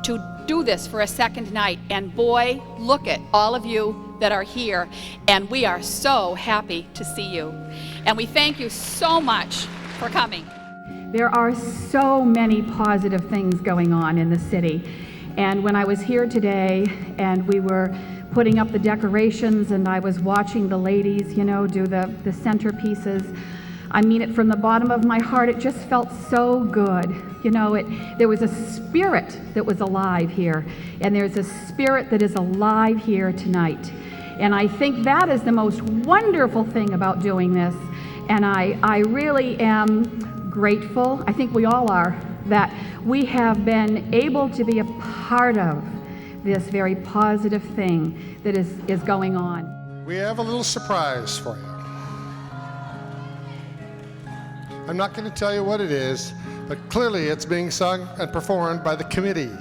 [SPEAKER 2] to do this for a second night? And boy, look at all of you that are here, and we are so happy to see you. And we thank you so much for coming. There are so many positive things going on in the city. And when I was here today and we were putting up the decorations and I was watching the ladies, you know, do the centerpieces, I mean it from the bottom of my heart, it just felt so good. You know, there was a spirit that was alive here, and there's a spirit that is alive here tonight. And I think that is the most wonderful thing about doing this. And I really am grateful, I think we all are, that we have been able to be a part of this very positive thing that is going on.
[SPEAKER 4] We have a little surprise for you. I'm not going to tell you what it is, but clearly it's being sung and performed by the committee.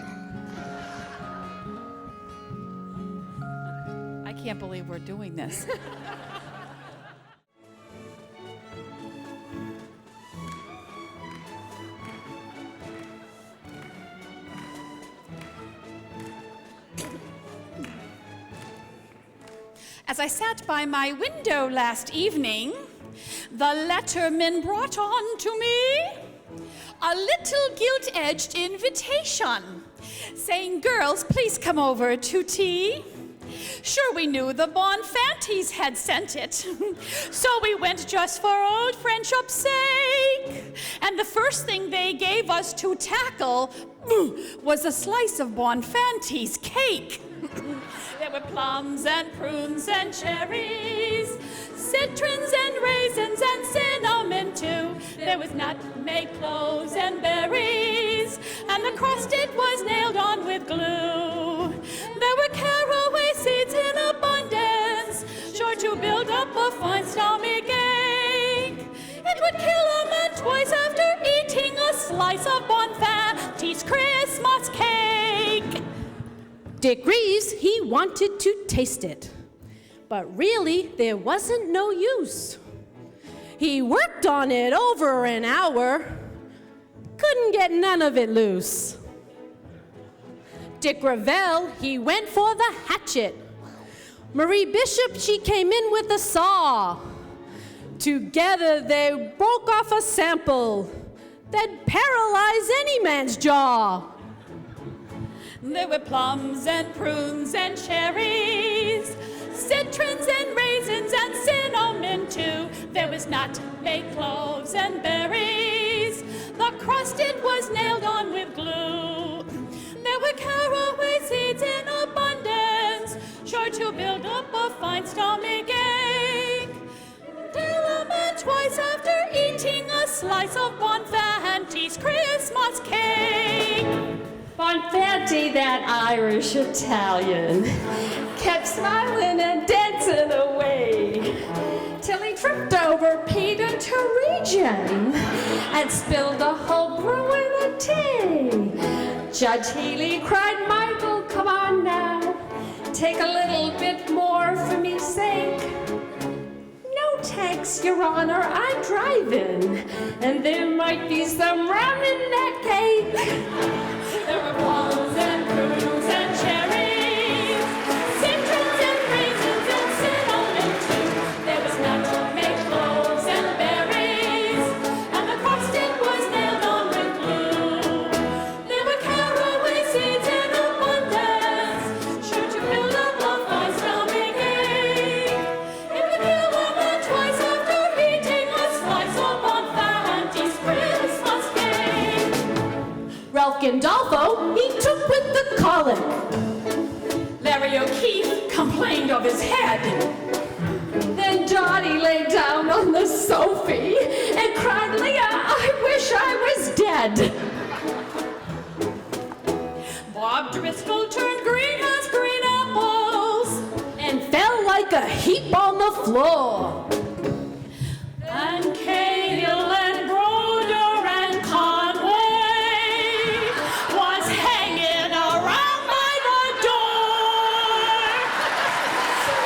[SPEAKER 2] I can't believe we're doing this.
[SPEAKER 9] As I sat by my window last evening, the letterman brought on to me a little gilt-edged invitation saying, "Girls, please come over to tea." Sure, we knew the Bonfantis had sent it, so we went just for old friendship's sake. And the first thing they gave us to tackle was a slice of Bonfanti's cake. There were plums and prunes and cherries, citrons and raisins and cinnamon too. There was nutmeg, cloves and berries, and the crust it was nailed on with glue. There were caraway seeds in abundance, sure to build up a fine stormy cake. It would kill a man twice after eating a slice of Bonfanti's Christmas cake.
[SPEAKER 13] Dick Reeves, he wanted to taste it, but really there wasn't no use. He worked on it over an hour, couldn't get none of it loose. Dick Ravel, he went for the hatchet. Marie Bishop, she came in with a saw. Together they broke off a sample that'd paralyze any man's jaw.
[SPEAKER 9] There were plums and prunes and cherries, citrons and raisins and cinnamon too. There was nutmeg, cloves and berries. The crust it was nailed on with glue. There were caraway seeds in abundance, sure to build up a fine stomach ache. Delama twice after eating a slice of Bonfanti's Christmas cake.
[SPEAKER 14] Bonfanti, that Irish Italian, kept smiling and dancing away till he tripped over Peter Terrigian and spilled the whole brew in the tea. Judge Healy cried, Michael, come on now, take a little bit more for me sake. No thanks, Your Honor, I'm driving, and there might be some rum in that cake.
[SPEAKER 9] There were plums and prunes and cherries, citrons and raisins and cinnamon too. There was nutmeg, cloves and berries, and the crust it was nailed on with glue. There were caraway seeds in abundance, sure to build up a fine stomach ache. It would kill a man twice after eating a slice of Bonfanti's Christmas cake.
[SPEAKER 13] Ralph Gandolfo, he took with the colic.
[SPEAKER 9] Larry O'Keefe complained of his head.
[SPEAKER 14] Then Dottie lay down on the sofa and cried, Leah, I wish I was dead.
[SPEAKER 9] Bob Driscoll turned green as green apples
[SPEAKER 13] and fell like a heap on the floor.
[SPEAKER 9] And Cahill and Broder and Conway was hanging around by the door.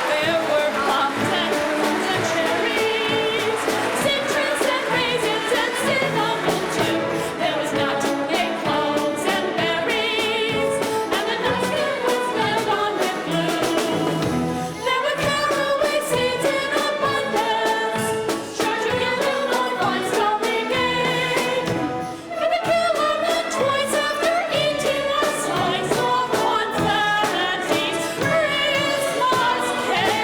[SPEAKER 9] There were plums and prunes and cherries, citrus and raisins and cinnamon too. There was nutmeg, cloves and berries, and the nutmeg was nailed on with glue. There were caraway seeds in abundance, sure to get a long fine stomach ache. It would kill a man twice after eating a slice of Bonfanti's Christmas cake.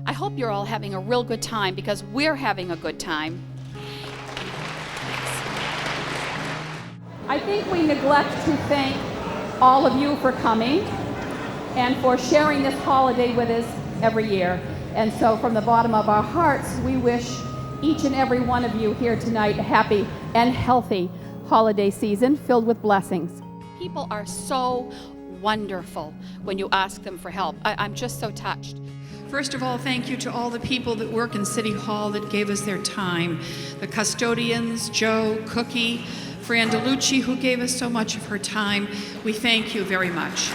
[SPEAKER 2] I hope you're all having a real good time because we're having a good time. I think we neglect to thank all of you for coming and for sharing this holiday with us every year. And so from the bottom of our hearts, we wish each and every one of you here tonight a happy and healthy holiday season filled with blessings. People are so wonderful when you ask them for help. I'm just so touched.
[SPEAKER 12] First of all, thank you to all the people that work in City Hall that gave us their time. The custodians, Joe, Cookie, Fran DeLucci, who gave us so much of her time. We thank you very much.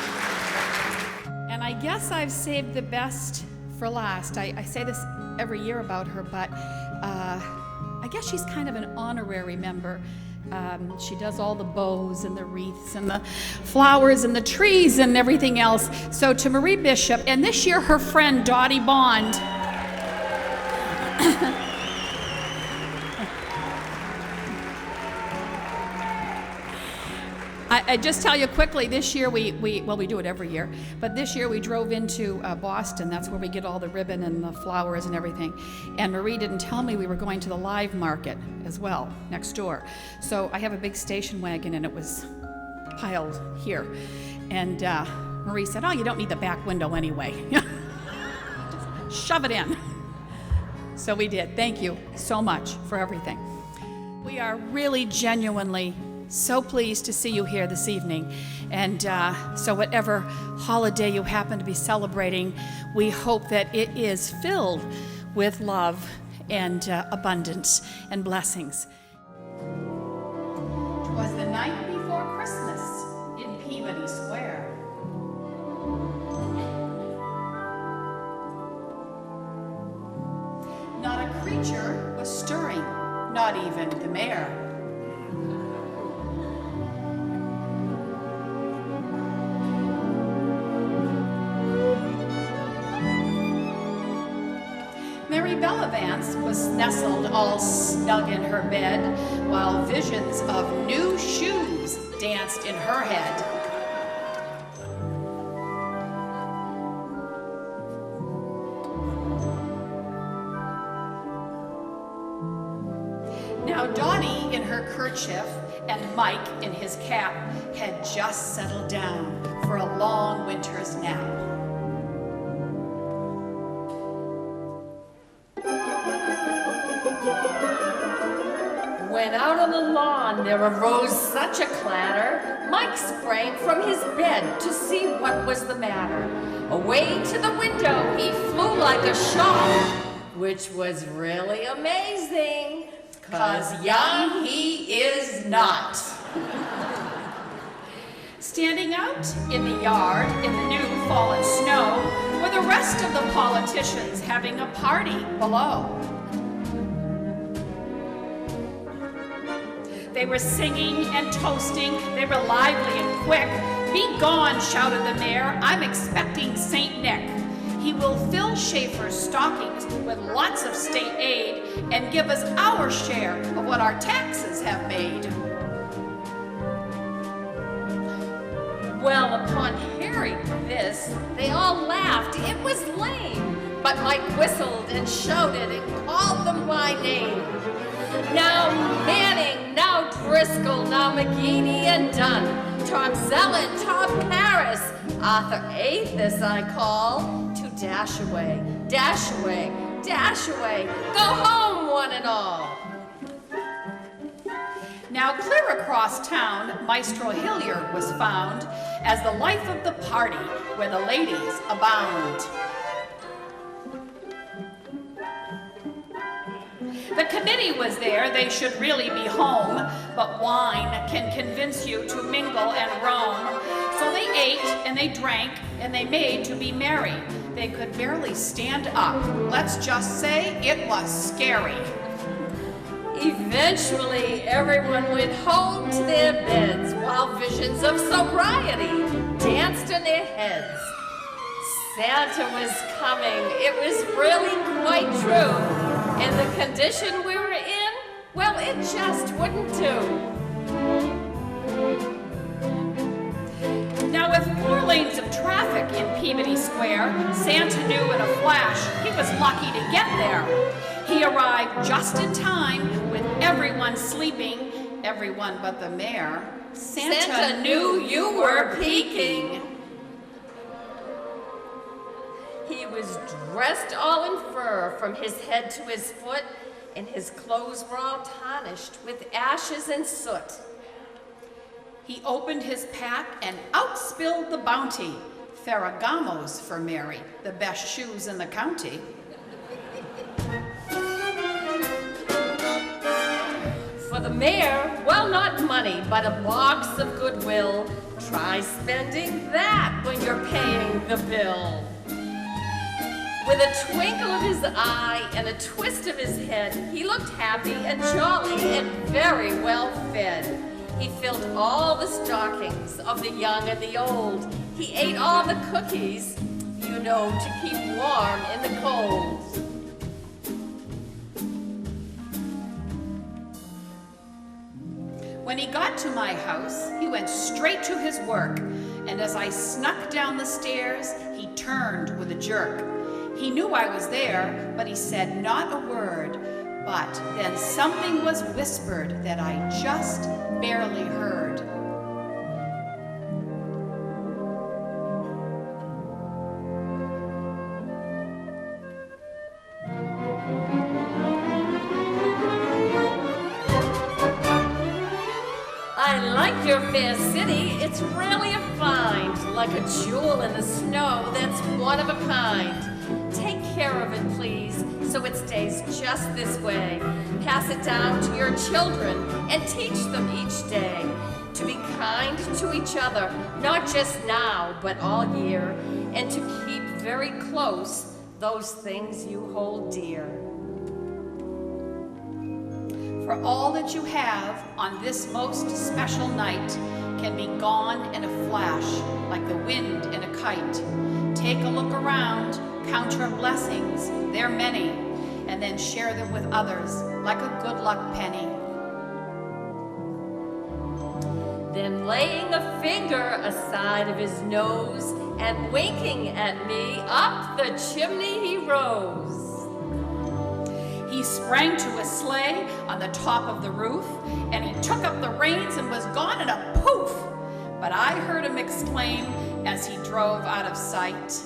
[SPEAKER 2] And I guess I've saved the best for last. I say this every year about her, but I guess she's kind of an honorary member. She does all the bows and the wreaths and the flowers and the trees and everything else. So to Marie Bishop, and this year her friend Dottie Bond. I just tell you quickly, this year we do it every year, but this year we drove into Boston. That's where we get all the ribbon and the flowers and everything. And Marie didn't tell me we were going to the live market as well, next door. So I have a big station wagon and it was piled here. And Marie said, oh, you don't need the back window anyway. Just shove it in. So we did. Thank you so much for everything. We are really genuinely so pleased to see you here this evening. And so whatever holiday you happen to be celebrating, we hope that it is filled with love and abundance and blessings. It was the night before Christmas in Peabody Square. temperature was stirring, not even the mayor. Mary Bellavance was nestled all snug in her bed, while visions of new shoes danced in her head. Now Dottie in her kerchief and Mike in his cap had just settled down for a long winter's nap.
[SPEAKER 14] When out on the lawn there arose such a clatter, Mike sprang from his bed to see what was the matter. Away to the window he flew like a shot, which was really amazing, 'cause young he is not.
[SPEAKER 2] Standing out in the yard in the new fallen snow were the rest of the politicians having a party below. They were singing and toasting, they were lively and quick. "Be gone," shouted the mayor, "I'm expecting St. Nick. He will fill Schaefer's stockings with lots of state aid and give us our share of what our taxes have made."
[SPEAKER 14] Well, upon hearing this, they all laughed. It was lame. But Mike whistled and shouted and called them by name. Now Manning, now Driscoll, now McGeaney and Dunn, Tom Zellin, Tom Paris, Arthur Athis I call, to dash away, dash away, dash away, go home one and all.
[SPEAKER 2] Now clear across town, Maestro Hilliard was found as the life of the party where the ladies abound. The committee was there, they should really be home, but wine can convince you to mingle and roam. So they ate and they drank and they made to be merry. They could barely stand up. Let's just say it was scary.
[SPEAKER 14] Eventually, everyone went home to their beds while visions of sobriety danced in their heads. Santa was coming. It was really quite true. And the condition we were in, well, it just wouldn't do.
[SPEAKER 2] Now with 4 lanes of traffic in Peabody Square, Santa knew in a flash he was lucky to get there. He arrived just in time with everyone sleeping, everyone but the mayor. Santa knew you were peeking.
[SPEAKER 14] He was dressed all in fur from his head to his foot, and his clothes were all tarnished with ashes and soot.
[SPEAKER 2] He opened his pack and out spilled the bounty. Ferragamos for Mary, the best shoes in the county.
[SPEAKER 14] For the mayor, well, not money, but a box of goodwill. Try spending that when you're paying the bill. With a twinkle of his eye and a twist of his head, he looked happy and jolly and very well fed. He filled all the stockings of the young and the old. He ate all the cookies, you know, to keep warm in the cold.
[SPEAKER 2] When he got to my house, he went straight to his work, and as I snuck down the stairs, he turned with a jerk. He knew I was there, but he said not a word. But then something was whispered that I just barely heard.
[SPEAKER 14] I like your fair city, it's really a find, like a jewel in the snow that's one of a kind. Take care of it, please, so it stays just this way. Pass it down to your children and teach them each day to be kind to each other, not just now, but all year, and to keep very close those things you hold dear.
[SPEAKER 2] For all that you have on this most special night can be gone in a flash, like the wind in a kite. Take a look around, count your blessings, they're many, and then share them with others like a good luck penny.
[SPEAKER 14] Then laying a finger aside of his nose and winking at me, up the chimney he rose.
[SPEAKER 2] He sprang to a sleigh on the top of the roof, and he took up the reins and was gone in a poof. But I heard him exclaim as he drove out of sight,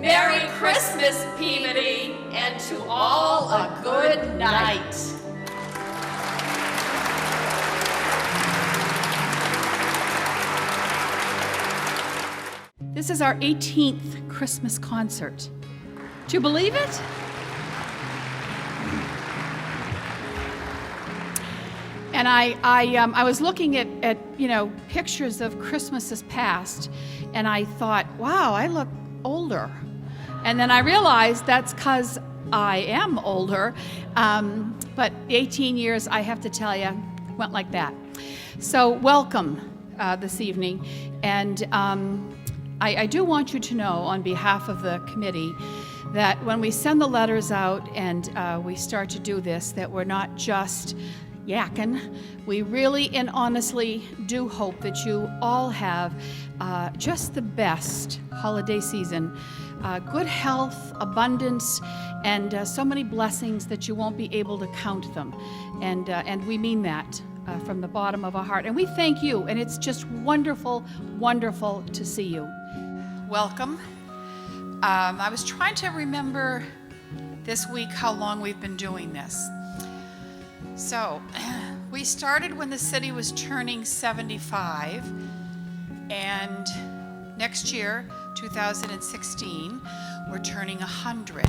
[SPEAKER 14] Merry Christmas, Peabody, and to all a good night.
[SPEAKER 2] This is our 18th Christmas concert. Do you believe it? And I was looking at pictures of Christmases past, and I thought, wow, I look older. And then I realized that's because I am older. But 18 years, I have to tell you, went like that. So welcome this evening, and I do want you to know, on behalf of the committee, that when we send the letters out and we start to do this, that we're not just yakking. We really and honestly do hope that you all have just the best holiday season. Good health, abundance, and so many blessings that you won't be able to count them. And we mean that from the bottom of our heart. And we thank you, and it's just wonderful, wonderful to see you. Welcome. I was trying to remember this week how long we've been doing this. So, we started when the city was turning 75, and next year, 2016, we're turning 100.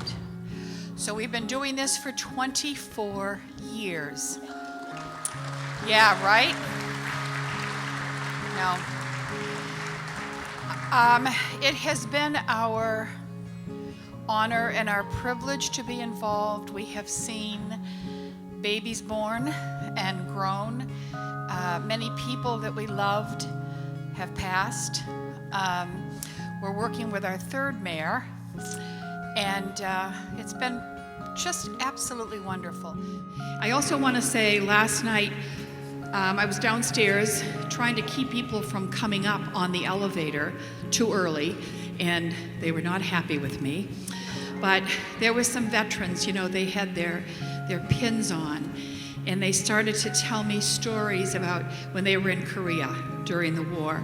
[SPEAKER 2] So we've been doing this for 24 years. Yeah, right? No. It has been our honor and our privilege to be involved. We have seen babies born and grown. Many people that we loved have passed. We're working with our third mayor, and it's been just absolutely wonderful. I also want to say last night, I was downstairs trying to keep people from coming up on the elevator too early, and they were not happy with me. But there were some veterans, they had their pins on, and they started to tell me stories about when they were in Korea during the war.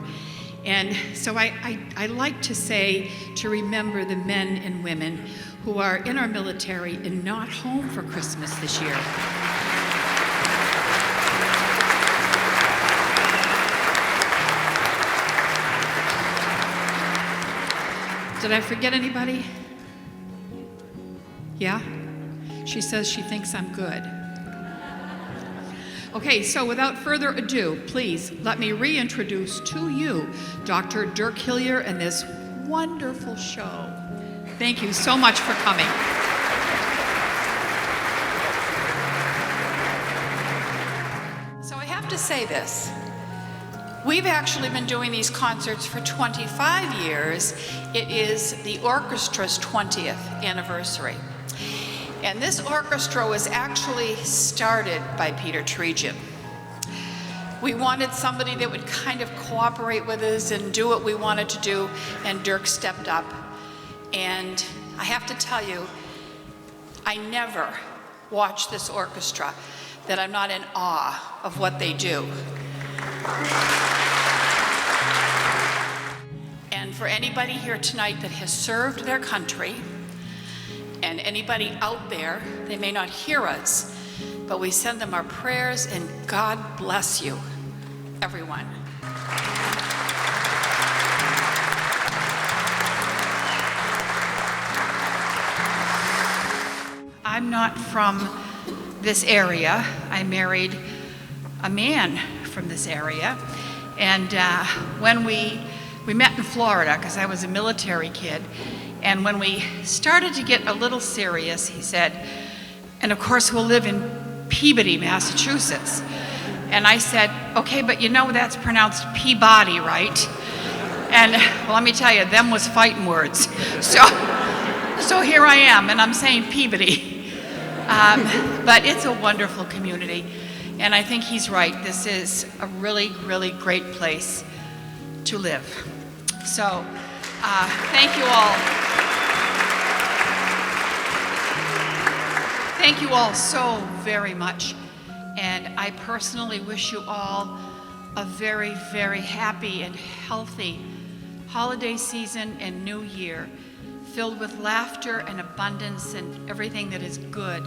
[SPEAKER 2] And so I like to say, to remember the men and women who are in our military and not home for Christmas this year. Did I forget anybody? Yeah? She says she thinks I'm good. Okay, so without further ado, please let me reintroduce to you Dr. Dirk Hillier and this wonderful show. Thank you so much for coming. So I have to say this. We've actually been doing these concerts for 25 years. It is the orchestra's 20th anniversary. And this orchestra was actually started by Peter Trejan. We wanted somebody that would kind of cooperate with us and do what we wanted to do, and Dirk stepped up. And I have to tell you, I never watch this orchestra that I'm not in awe of what they do. And for anybody here tonight that has served their country, and anybody out there, they may not hear us, but we send them our prayers, and God bless you, everyone. I'm not from this area. I married a man from this area, and when we met in Florida, because I was a military kid, and when we started to get a little serious, he said,
[SPEAKER 12] and of course we'll live in Peabody, Massachusetts. And I said, okay, but you know that's pronounced Peabody, right? And well, let me tell you, them was fighting words. So here I am, and I'm saying Peabody. But it's a wonderful community, and I think he's right. This is a really, really great place to live. So thank you all. Thank you all so very much. And I personally wish you all a very, very happy and healthy holiday season and new year, filled with laughter and abundance and everything that is good.